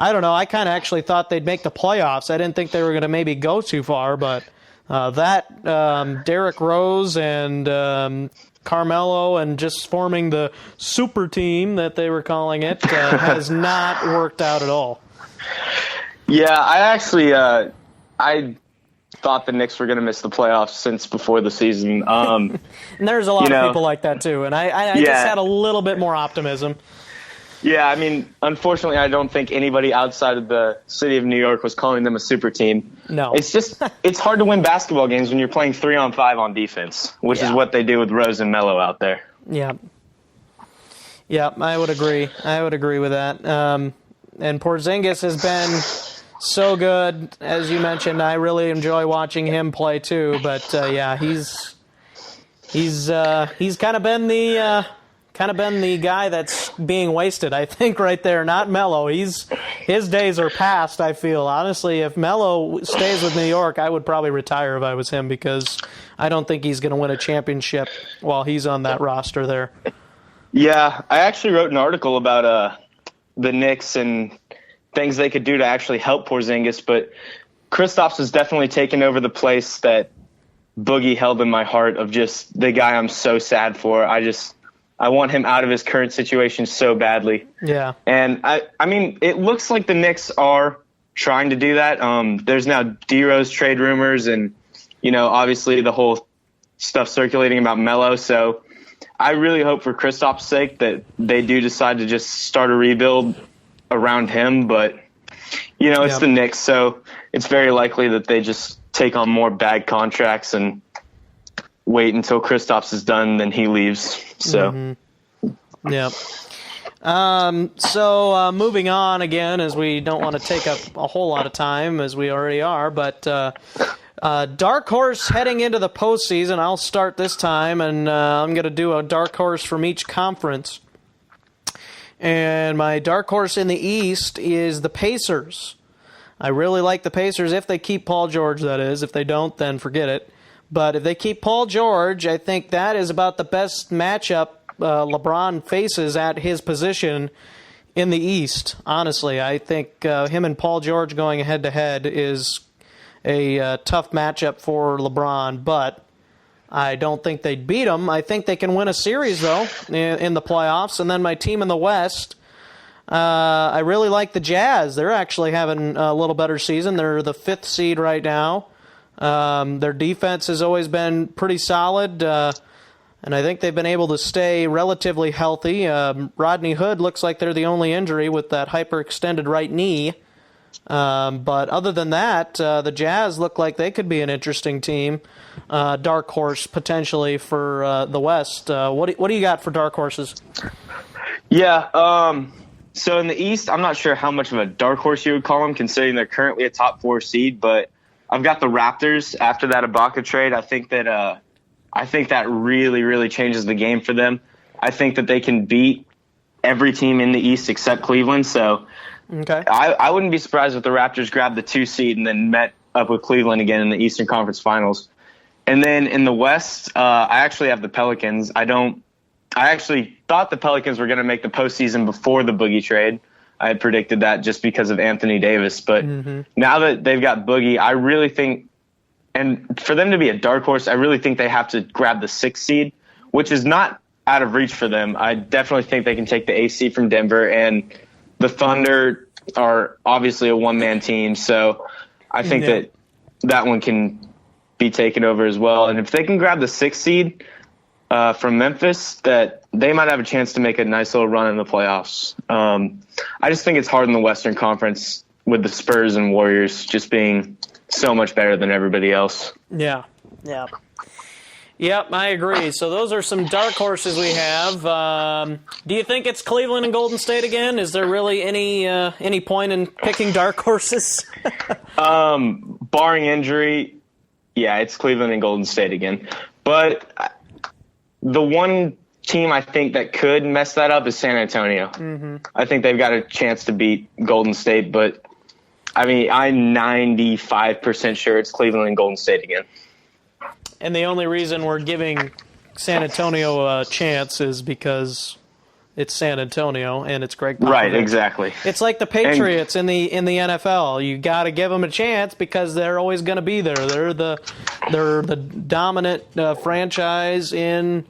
I don't know. I kind of actually thought they'd make the playoffs. I didn't think they were going to maybe go too far, but Derrick Rose and Carmelo and just forming the super team that they were calling it has not worked out at all. Yeah, I actually I thought the Knicks were going to miss the playoffs since before the season. And there's a lot of people like that too, and I just had a little bit more optimism. Yeah, I mean, unfortunately, I don't think anybody outside of the city of New York was calling them a super team. No. It's hard to win basketball games when you're playing 3-on-5 on defense, which is what they do with Rose and Melo out there. Yeah. Yeah, I would agree. I would agree with that. And Porzingis has been so good, as you mentioned. I really enjoy watching him play too. But he's kind of been the guy that's being wasted, I think, right there. Not Melo. His days are past, I feel. Honestly, if Melo stays with New York, I would probably retire if I was him, because I don't think he's going to win a championship while he's on that roster there. Yeah, I actually wrote an article about the Knicks and things they could do to actually help Porzingis, but Kristaps has definitely taken over the place that Boogie held in my heart of just the guy I'm so sad for. I want him out of his current situation so badly. Yeah. And, I mean, it looks like the Knicks are trying to do that. There's now D-Rose trade rumors and, obviously the whole stuff circulating about Melo. So I really hope for Kristaps' sake that they do decide to just start a rebuild around him. But, it's the Knicks, so it's very likely that they just take on more bad contracts and wait until Kristaps is done, then he leaves. So, yeah. So moving on again, as we don't want to take up a whole lot of time, as we already are, but dark horse heading into the postseason. I'll start this time, and I'm going to do a dark horse from each conference. And my dark horse in the East is the Pacers. I really like the Pacers if they keep Paul George, that is. If they don't, then forget it. But if they keep Paul George, I think that is about the best matchup LeBron faces at his position in the East. Honestly, I think him and Paul George going head-to-head is a tough matchup for LeBron, but I don't think they'd beat him. I think they can win a series, though, in the playoffs. And then my team in the West, I really like the Jazz. They're actually having a little better season. They're the 5th seed right now. Their defense has always been pretty solid, and I think they've been able to stay relatively healthy. Rodney Hood looks like they're the only injury with that hyperextended right knee. But other than that, the Jazz look like they could be an interesting team. Dark horse potentially for the West. What do you got for dark horses? Yeah, so in the East, I'm not sure how much of a dark horse you would call them, considering they're currently a top 4 seed, but I've got the Raptors after that Ibaka trade. I think that really, really changes the game for them. I think that they can beat every team in the East except Cleveland. So okay. I wouldn't be surprised if the Raptors grabbed the 2 seed and then met up with Cleveland again in the Eastern Conference Finals. And then in the West, I actually have the Pelicans. I actually thought the Pelicans were going to make the postseason before the Boogie trade. I had predicted that just because of Anthony Davis. But now that they've got Boogie, I really think, and for them to be a dark horse, I really think they have to grab the 6th seed, which is not out of reach for them. I definitely think they can take the AC from Denver, and the Thunder are obviously a one-man team, so I think that one can be taken over as well. And if they can grab the 6th seed from Memphis, that they might have a chance to make a nice little run in the playoffs. I just think it's hard in the Western Conference with the Spurs and Warriors just being so much better than everybody else. Yeah. Yep, I agree. So those are some dark horses we have. Do you think it's Cleveland and Golden State again? Is there really any point in picking dark horses? Barring injury, yeah, it's Cleveland and Golden State again. But the one team I think that could mess that up is San Antonio. Mm-hmm. I think they've got a chance to beat Golden State, but I mean, I'm 95% sure it's Cleveland and Golden State again. And the only reason we're giving San Antonio a chance is because it's San Antonio and it's Greg Popovich. Right, exactly. It's like the Patriots in the NFL. You got to give them a chance because they're always going to be there. They're the dominant franchise in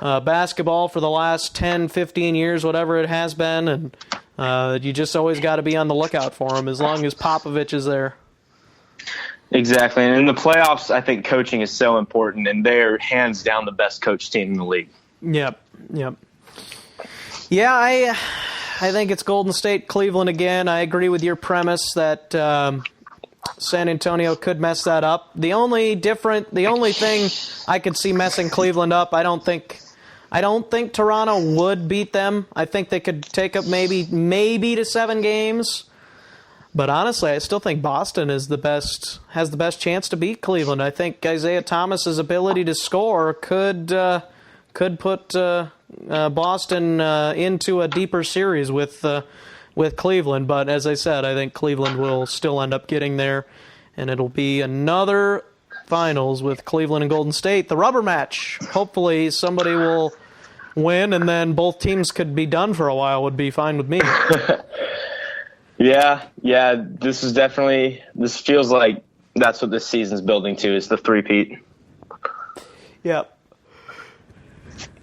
basketball for the last 10, 15 years, whatever it has been, and you just always got to be on the lookout for them as long as Popovich is there. Exactly. And in the playoffs, I think coaching is so important, and they're hands down the best coach team in the league. Yep. Yeah, I think it's Golden State, Cleveland again. I agree with your premise that San Antonio could mess that up. The only thing I could see messing Cleveland up, I don't think Toronto would beat them. I think they could take up maybe to 7 games. But honestly, I still think Boston has the best chance to beat Cleveland. I think Isaiah Thomas's ability to score could put Boston into a deeper series with Cleveland. But as I said, I think Cleveland will still end up getting there, and it'll be another finals with Cleveland and Golden State, the rubber match. Hopefully, somebody will win, and then both teams could be done for a while. Would be fine with me. Yeah. This feels like that's what this season's building to, is the three-peat. Yep.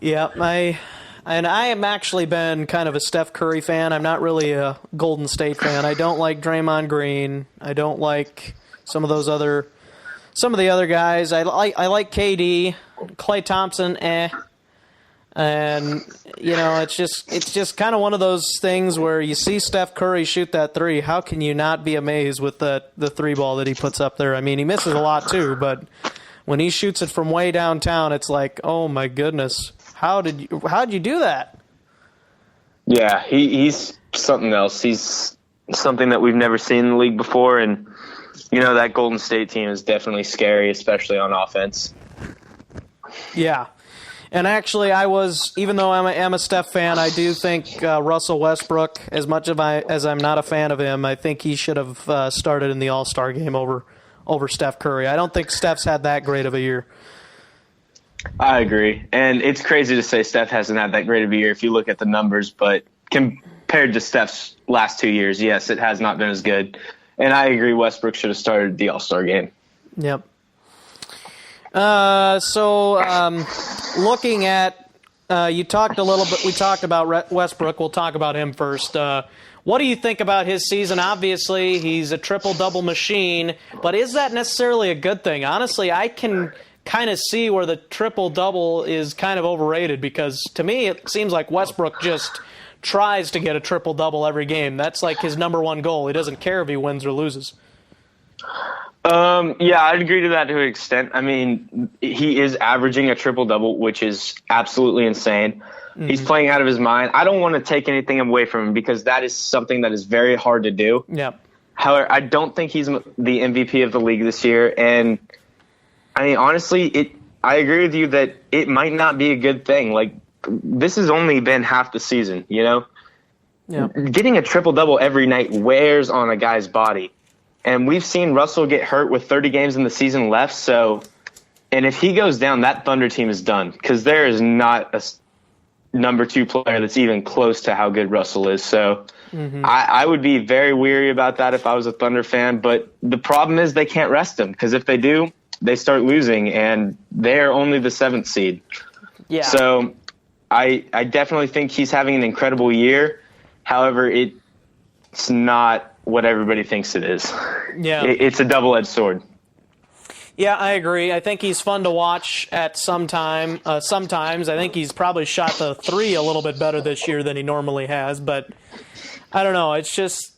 I have actually been kind of a Steph Curry fan. I'm not really a Golden State fan. I don't like Draymond Green. I don't like some of the other guys. I like KD, Klay Thompson, And it's just kind of one of those things where you see Steph Curry shoot that three. How can you not be amazed with the three ball that he puts up there? I mean, he misses a lot too, but when he shoots it from way downtown, it's like, oh my goodness, how'd you do that? Yeah, he's something else. He's something that we've never seen in the league before, and that Golden State team is definitely scary, especially on offense. Yeah. And actually, even though I'm a Steph fan, I do think Russell Westbrook, as much as I'm not a fan of him, I think he should have started in the All-Star game over Steph Curry. I don't think Steph's had that great of a year. I agree. And it's crazy to say Steph hasn't had that great of a year if you look at the numbers, but compared to Steph's last 2 years, yes, it has not been as good. And I agree Westbrook should have started the All-Star game. Yep. Looking at, we talked about Westbrook. We'll talk about him first. What do you think about his season? Obviously, he's a triple-double machine, but is that necessarily a good thing? Honestly, I can kind of see where the triple-double is kind of overrated, because to me it seems like Westbrook just tries to get a triple-double every game. That's like his number one goal. He doesn't care if he wins or loses. Yeah, I'd agree to that to an extent. I mean, he is averaging a triple-double, which is absolutely insane. Mm-hmm. He's playing out of his mind. I don't want to take anything away from him, because that is something that is very hard to do. Yep. However, I don't think he's the MVP of the league this year. And, I mean, honestly, I agree with you that it might not be a good thing. Like, this has only been half the season, Yeah. Getting a triple-double every night wears on a guy's body. And we've seen Russell get hurt with 30 games in the season left. And if he goes down, that Thunder team is done, because there is not a number 2 player that's even close to how good Russell is. So I would be very weary about that if I was a Thunder fan. But the problem is they can't rest him, because if they do, they start losing, and they're only the 7th seed. Yeah. So I definitely think he's having an incredible year. However, it's not what everybody thinks it is. Yeah. It's a double-edged sword. Yeah, I agree. I think he's fun to watch at sometimes. I think he's probably shot the three a little bit better this year than he normally has, but I don't know. It's just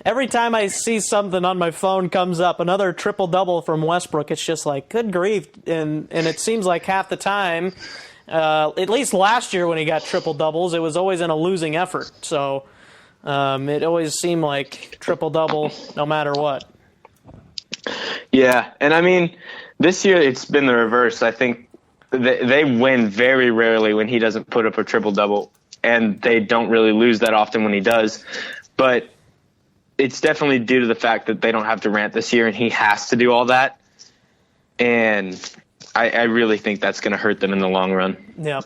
every time I see something on my phone comes up, another triple-double from Westbrook, it's just like, good grief. And it seems like half the time, at least last year when he got triple-doubles, it was always in a losing effort. So it always seemed like triple-double no matter what. Yeah, and I mean, this year it's been the reverse. I think they win very rarely when he doesn't put up a triple-double, and they don't really lose that often when he does. But it's definitely due to the fact that they don't have Durant this year, and he has to do all that. And I really think that's going to hurt them in the long run. Yeah.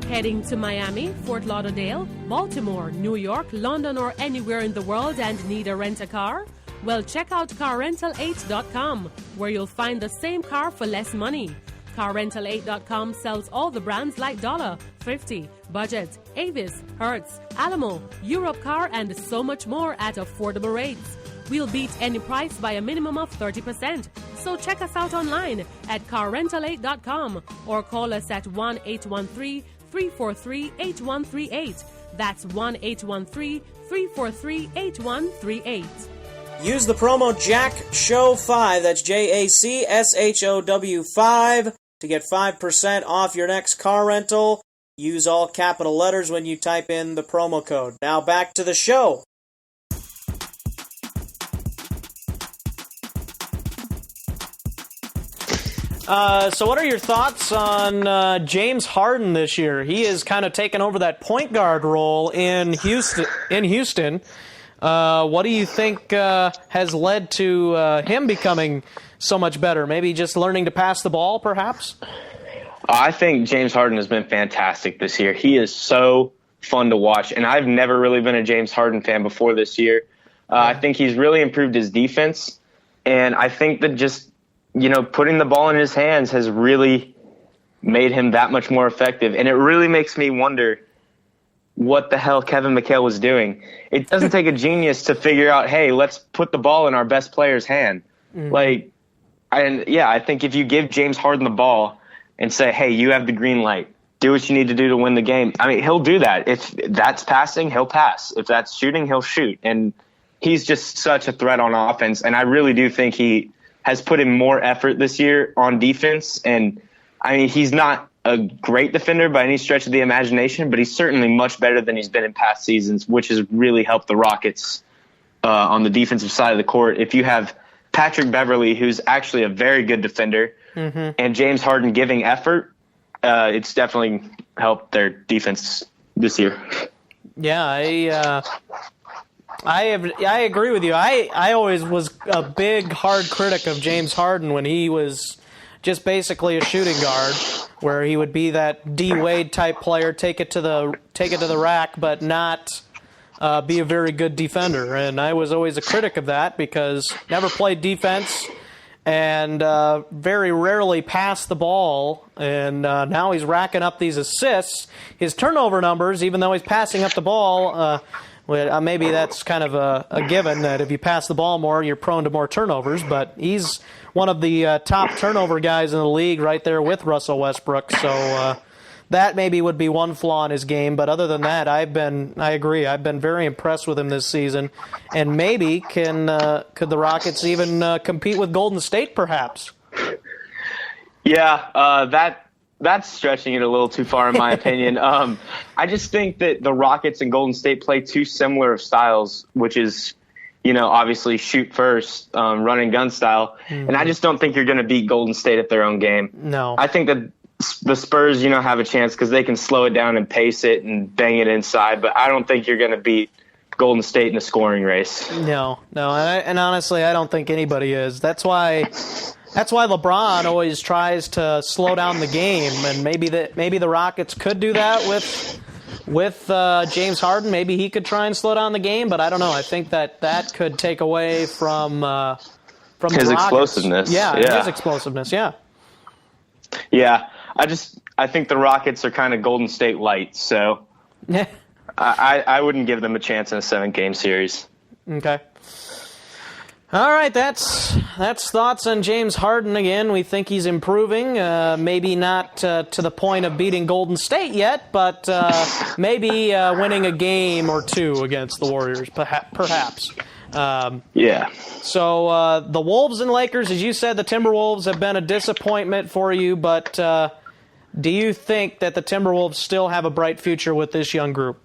Heading to Miami, Fort Lauderdale, Baltimore, New York, London, or anywhere in the world and need a rent-a-car? Well, check out CarRental8.com, where you'll find the same car for less money. CarRental8.com sells all the brands like Dollar, Thrifty, Budget, Avis, Hertz, Alamo, Europcar, and so much more at affordable rates. We'll beat any price by a minimum of 30%. So check us out online at CarRental8.com or call us at 1-813-343-8138. That's 1-813-343-8138. Use the promo JACKSHOW5, that's JACSHOW5, to get 5% off your next car rental. Use all capital letters when you type in the promo code. Now back to the show. So what are your thoughts on James Harden this year? He is kind of taken over that point guard role in Houston. What do you think has led to him becoming so much better? Maybe just learning to pass the ball, perhaps? I think James Harden has been fantastic this year. He is so fun to watch, and I've never really been a James Harden fan before this year. I think he's really improved his defense, and I think that just putting the ball in his hands has really made him that much more effective. And it really makes me wonder what the hell Kevin McHale was doing. It doesn't take a genius to figure out, hey, let's put the ball in our best player's hand. Mm-hmm. I think if you give James Harden the ball and say, hey, you have the green light, do what you need to do to win the game. I mean, he'll do that. If that's passing, he'll pass. If that's shooting, he'll shoot. And he's just such a threat on offense. And I really do think he has put in more effort this year on defense. And, I mean, he's not a great defender by any stretch of the imagination, but he's certainly much better than he's been in past seasons, which has really helped the Rockets on the defensive side of the court. If you have Patrick Beverley, who's actually a very good defender, mm-hmm. and James Harden giving effort, it's definitely helped their defense this year. Yeah, I agree with you. I always was a big, hard critic of James Harden when he was just basically a shooting guard, where he would be that D Wade type player, take it to the rack, but not be a very good defender. And I was always a critic of that because never played defense and very rarely passed the ball. And now he's racking up these assists. His turnover numbers, even though he's passing up the ball. Maybe that's kind of a given that if you pass the ball more, you're prone to more turnovers. But he's one of the top turnover guys in the league right there with Russell Westbrook. So that maybe would be one flaw in his game. But other than that, I agree. I've been very impressed with him this season. And maybe could the Rockets even compete with Golden State perhaps? Yeah, that's stretching it a little too far, in my opinion. I just think that the Rockets and Golden State play two similar styles, which is, obviously shoot first, run and gun style. Mm-hmm. And I just don't think you're going to beat Golden State at their own game. No. I think that the Spurs, have a chance because they can slow it down and pace it and bang it inside. But I don't think you're going to beat Golden State in a scoring race. No. And honestly, I don't think anybody is. That's why LeBron always tries to slow down the game, and maybe the Rockets could do that with with James Harden, maybe he could try and slow down the game, but I don't know. I think that could take away from his explosiveness. Yeah, his explosiveness, yeah. Yeah, I think the Rockets are kind of Golden State light, so I wouldn't give them a chance in a 7-game series. Okay. All right, that's thoughts on James Harden again. We think he's improving. Maybe not to the point of beating Golden State yet, but maybe winning a game or two against the Warriors, perhaps. Yeah. So the Wolves and Lakers, as you said, the Timberwolves have been a disappointment for you, but do you think that the Timberwolves still have a bright future with this young group?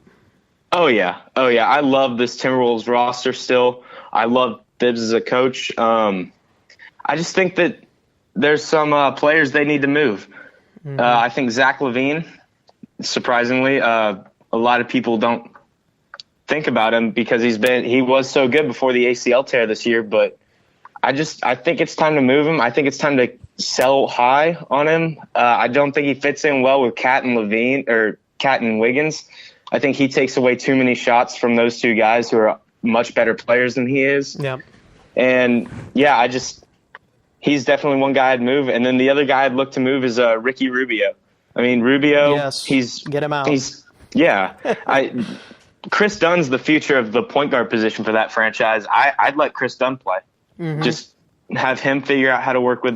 Oh, yeah. I love this Timberwolves roster still. I love Bibbs as a coach. I just think that there's some players they need to move. Mm-hmm. I think Zach LaVine, surprisingly, a lot of people don't think about him because he was so good before the ACL tear this year, but I think it's time to move him. I think it's time to sell high on him. I don't think he fits in well with Cat and Wiggins. I think he takes away too many shots from those two guys who are much better players than he is. Yeah. And yeah, he's definitely one guy I'd move. And then the other guy I'd look to move is Ricky Rubio. I mean, Rubio, yes. Get him out. Chris Dunn's the future of the point guard position for that franchise. I'd let Chris Dunn play. Mm-hmm. Just have him figure out how to work with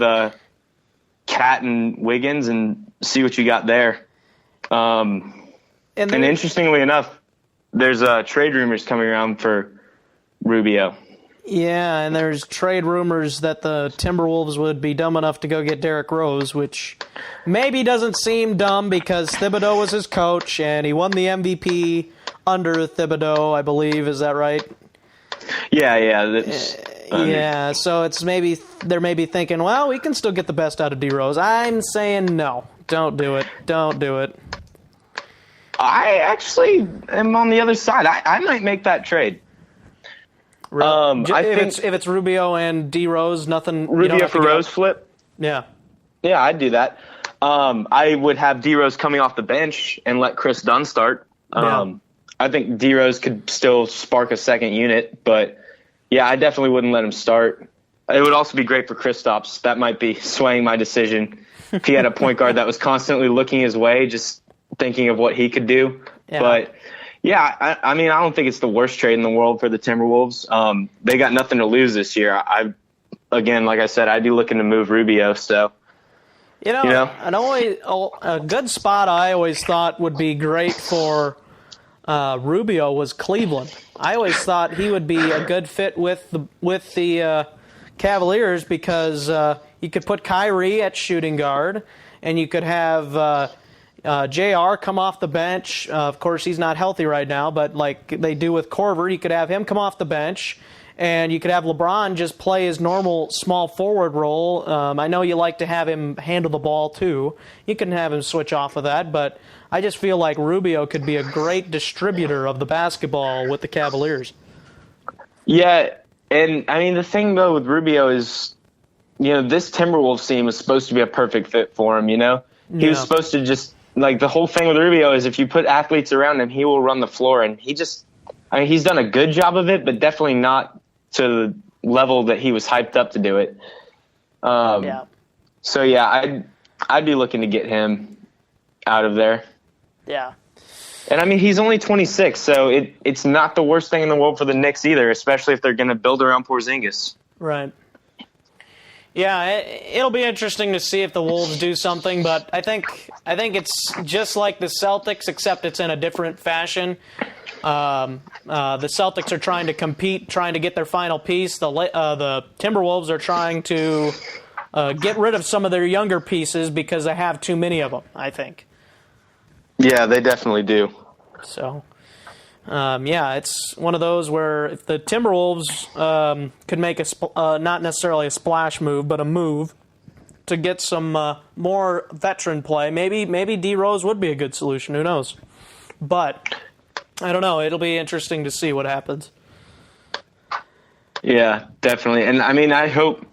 Cat and Wiggins and see what you got there. And interestingly enough, there's trade rumors coming around for Rubio. Yeah, and there's trade rumors that the Timberwolves would be dumb enough to go get Derrick Rose, which maybe doesn't seem dumb because Thibodeau was his coach, and he won the MVP under Thibodeau, I believe. Is that right? Yeah. Yeah, so it's they're maybe thinking, well, we can still get the best out of D Rose. I'm saying no. Don't do it. I actually am on the other side. I might make that trade. If it's Rubio and D Rose, nothing. Rubio for Rose flip. Yeah, I'd do that. I would have D Rose coming off the bench and let Chris Dunn start. I think D Rose could still spark a second unit, but yeah, I definitely wouldn't let him start. It would also be great for Kristaps. That might be swaying my decision. If he had a point guard that was constantly looking his way, just thinking of what he could do. Yeah. But yeah, I mean, I don't think it's the worst trade in the world for the Timberwolves. They got nothing to lose this year. Again, like I said, I'd be looking to move Rubio. So, a good spot I always thought would be great for Rubio was Cleveland. I always thought he would be a good fit with the Cavaliers because you could put Kyrie at shooting guard, and you could have JR come off the bench. Of course, he's not healthy right now, but like they do with Korver, you could have him come off the bench, and you could have LeBron just play his normal small forward role. I know you like to have him handle the ball too. You can have him switch off of that, but I just feel like Rubio could be a great distributor of the basketball with the Cavaliers. Yeah, and I mean the thing though with Rubio is, this Timberwolves team is supposed to be a perfect fit for him. He was supposed to just. Like, the whole thing with Rubio is if you put athletes around him, he will run the floor. And he's done a good job of it, but definitely not to the level that he was hyped up to do it. So, yeah, I'd be looking to get him out of there. Yeah. And, I mean, he's only 26, so it's not the worst thing in the world for the Knicks either, especially if they're going to build around Porzingis. Right. Yeah, it'll be interesting to see if the Wolves do something, but I think it's just like the Celtics, except it's in a different fashion. The Celtics are trying to compete, trying to get their final piece. The Timberwolves are trying to get rid of some of their younger pieces because they have too many of them, I think. Yeah, they definitely do. So... it's one of those where if the Timberwolves could make not necessarily a splash move, but a move to get some more veteran play, maybe D Rose would be a good solution. Who knows? But I don't know. It'll be interesting to see what happens. Yeah, definitely. And I mean, I hope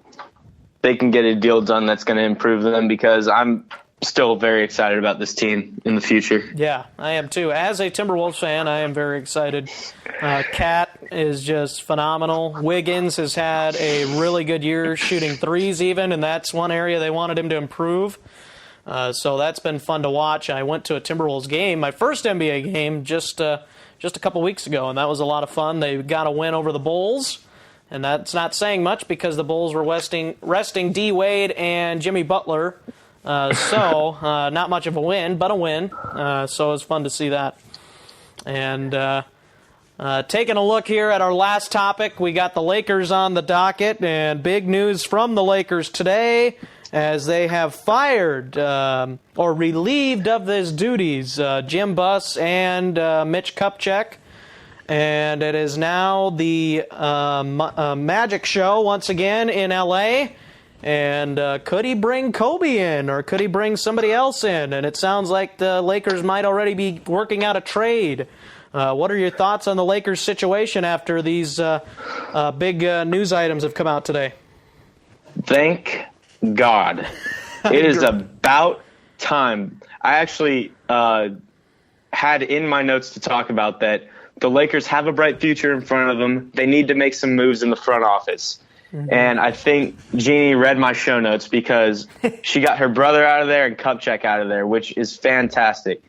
they can get a deal done that's going to improve them because I'm still very excited about this team in the future. Yeah, I am too. As a Timberwolves fan, I am very excited. Cat is just phenomenal. Wiggins has had a really good year shooting threes even, and that's one area they wanted him to improve. So that's been fun to watch. I went to a Timberwolves game, my first NBA game, just a couple weeks ago, and that was a lot of fun. They got a win over the Bulls, and that's not saying much because the Bulls were resting D. Wade and Jimmy Butler. So not much of a win, but a win. So it was fun to see that. And taking a look here at our last topic, we got the Lakers on the docket, and big news from the Lakers today as they have fired or relieved of his duties Jim Buss and Mitch Kupchak. And it is now the Magic show once again in L.A., and could he bring Kobe in, or could he bring somebody else in? And it sounds like the Lakers might already be working out a trade. What are your thoughts on the Lakers situation after these big news items have come out today? Thank God. It is about time. I actually had in my notes to talk about that the Lakers have a bright future in front of them. They need to make some moves in the front office. Mm-hmm. And I think Jeannie read my show notes because she got her brother out of there and Kupchak out of there, which is fantastic.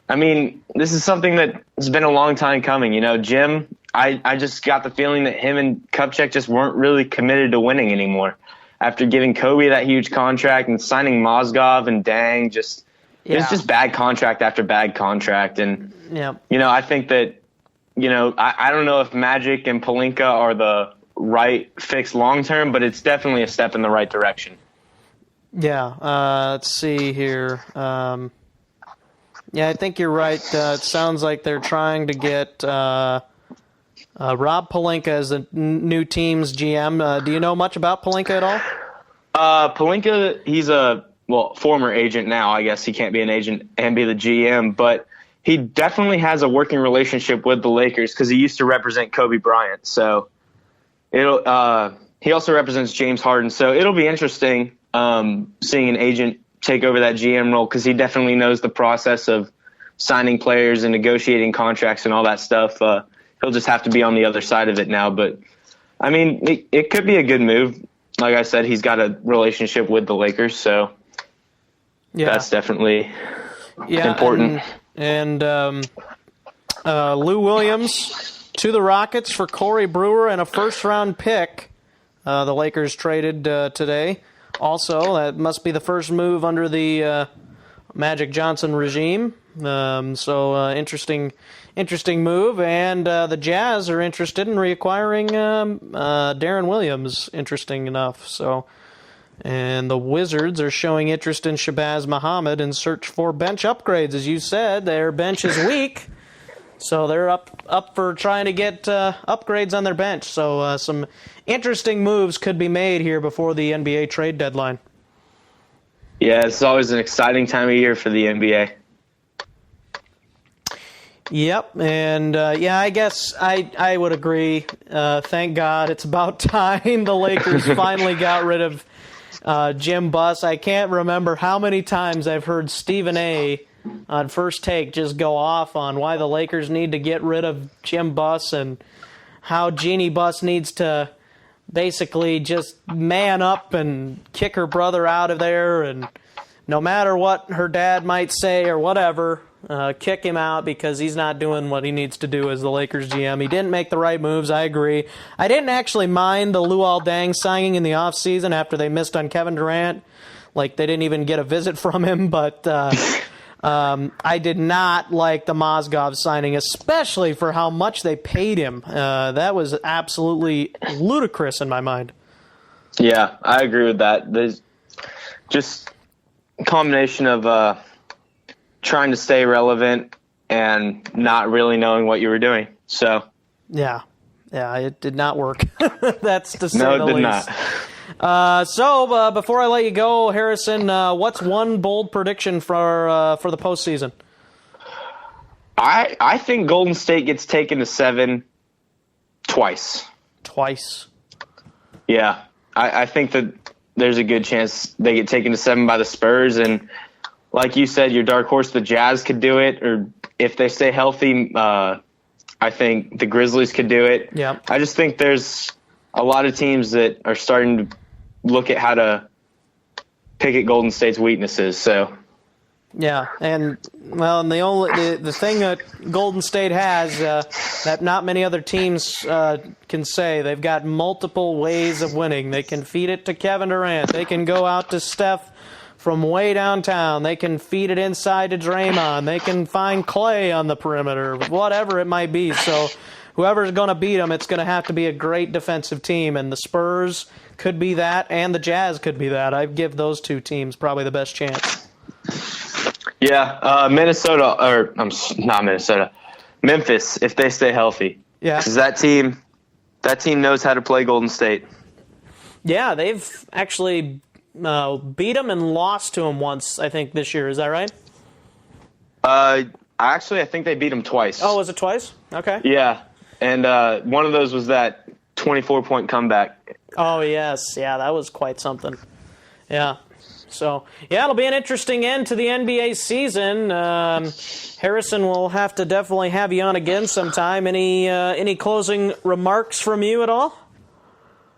I mean, this is something that has been a long time coming. You know, Jim, I just got the feeling that him and Kupchak just weren't really committed to winning anymore. After giving Kobe that huge contract and signing Mozgov and Dang, it was just bad contract after bad contract. And, you know, I think that, you know, I don't know if Magic and Pelinka are the right fix long term, but it's definitely a step in the right direction. Yeah, let's see here. Yeah, I think you're right. It sounds like they're trying to get Rob Pelinka as the new team's GM. Do you know much about Pelinka at all? Pelinka, he's a former agent now. I guess he can't be an agent and be the GM, but he definitely has a working relationship with the Lakers because he used to represent Kobe Bryant. So he also represents James Harden, so it'll be interesting seeing an agent take over that GM role because he definitely knows the process of signing players and negotiating contracts and all that stuff. He'll just have to be on the other side of it now. But, I mean, it could be a good move. Like I said, he's got a relationship with the Lakers, so that's definitely important. And Lou Williams to the Rockets for Corey Brewer and a first-round pick. The Lakers traded today. Also, that must be the first move under the Magic Johnson regime. So interesting move. And the Jazz are interested in reacquiring Darren Williams. Interesting enough. So, and the Wizards are showing interest in Shabazz Muhammad in search for bench upgrades. As you said, their bench is weak. So they're up for trying to get upgrades on their bench. So some interesting moves could be made here before the NBA trade deadline. Yeah, it's always an exciting time of year for the NBA. Yep, and I guess I would agree. Thank God it's about time the Lakers finally got rid of Jim Buss. I can't remember how many times I've heard Stephen A. on First Take just go off on why the Lakers need to get rid of Jim Buss and how Jeannie Buss needs to basically just man up and kick her brother out of there, and no matter what her dad might say or whatever, kick him out because he's not doing what he needs to do as the Lakers GM. He didn't make the right moves, I agree. I didn't actually mind the Luol Deng signing in the offseason after they missed on Kevin Durant. Like, they didn't even get a visit from him, but I did not like the Mozgov signing, especially for how much they paid him. That was absolutely ludicrous in my mind. Yeah, I agree with that. There's just a combination of trying to stay relevant and not really knowing what you were doing. So yeah, it did not work. That's to say the least. No, it did not. So before I let you go, Harrison, what's one bold prediction for the postseason? I think Golden State gets taken to 7 twice. Twice? Yeah. I think that there's a good chance they get taken to 7 by the Spurs, and like you said, your dark horse, the Jazz, could do it, or if they stay healthy, I think the Grizzlies could do it. Yeah. I just think there's a lot of teams that are starting to look at how to pick at Golden State's weaknesses. So. Yeah, and the thing that Golden State has that not many other teams can say, they've got multiple ways of winning. They can feed it to Kevin Durant. They can go out to Steph from way downtown. They can feed it inside to Draymond. They can find Clay on the perimeter, whatever it might be. So whoever's going to beat them, it's going to have to be a great defensive team, and the Spurs could be that, and the Jazz could be that. I'd give those two teams probably the best chance. Yeah, Memphis, if they stay healthy. Yeah. Because that team knows how to play Golden State. Yeah, they've actually beat them and lost to them once, I think, this year. Is that right? I think they beat them twice. Oh, was it twice? Okay. Yeah, and one of those was that 24-point comeback. Oh, yes. Yeah, that was quite something. Yeah. So, yeah, it'll be an interesting end to the NBA season. Harrison, will have to definitely have you on again sometime. Any closing remarks from you at all?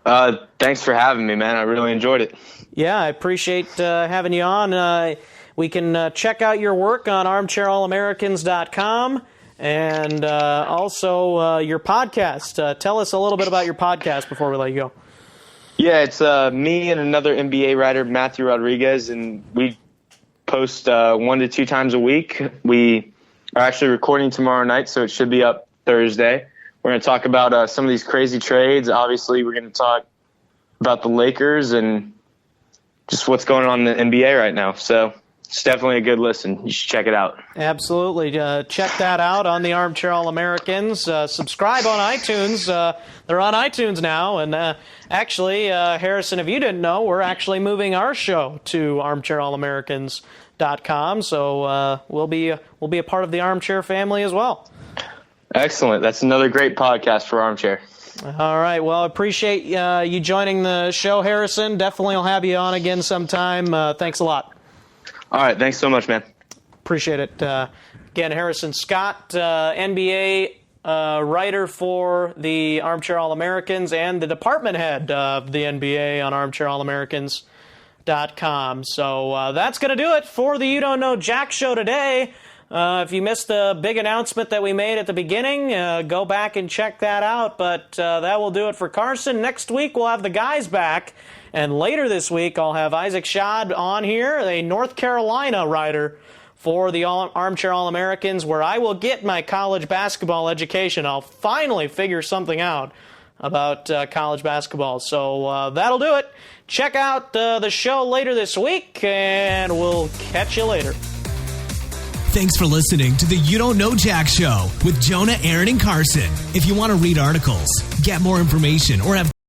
Thanks for having me, man. I really enjoyed it. Yeah, I appreciate having you on. We can check out your work on ArmchairAll-Americans.com and also your podcast. Tell us a little bit about your podcast before we let you go. Yeah, it's me and another NBA writer, Matthew Rodriguez, and we post 1 to 2 times a week. We are actually recording tomorrow night, so it should be up Thursday. We're going to talk about some of these crazy trades. Obviously, we're going to talk about the Lakers and just what's going on in the NBA right now. So it's definitely a good listen. You should check it out. Absolutely. Check that out on the Armchair All-Americans. Subscribe on iTunes. They're on iTunes now. And actually, Harrison, if you didn't know, we're actually moving our show to ArmchairAll-Americans.com. So we'll be a part of the Armchair family as well. Excellent. That's another great podcast for Armchair. All right. Well, I appreciate you joining the show, Harrison. Definitely will have you on again sometime. Thanks a lot. All right. Thanks so much, man. Appreciate it. Again, Harrison Scott, NBA writer for the Armchair All-Americans and the department head of the NBA on ArmchairAll-Americans.com. So that's going to do it for the You Don't Know Jack show today. If you missed the big announcement that we made at the beginning, go back and check that out. But that will do it for Carson. Next week, we'll have the guys back. And later this week, I'll have Isaac Schad on here, a North Carolina writer for the Armchair All-Americans, where I will get my college basketball education. I'll finally figure something out about college basketball. So that'll do it. Check out the show later this week, and we'll catch you later. Thanks for listening to the You Don't Know Jack Show with Jonah, Aaron, and Carson. If you want to read articles, get more information, or have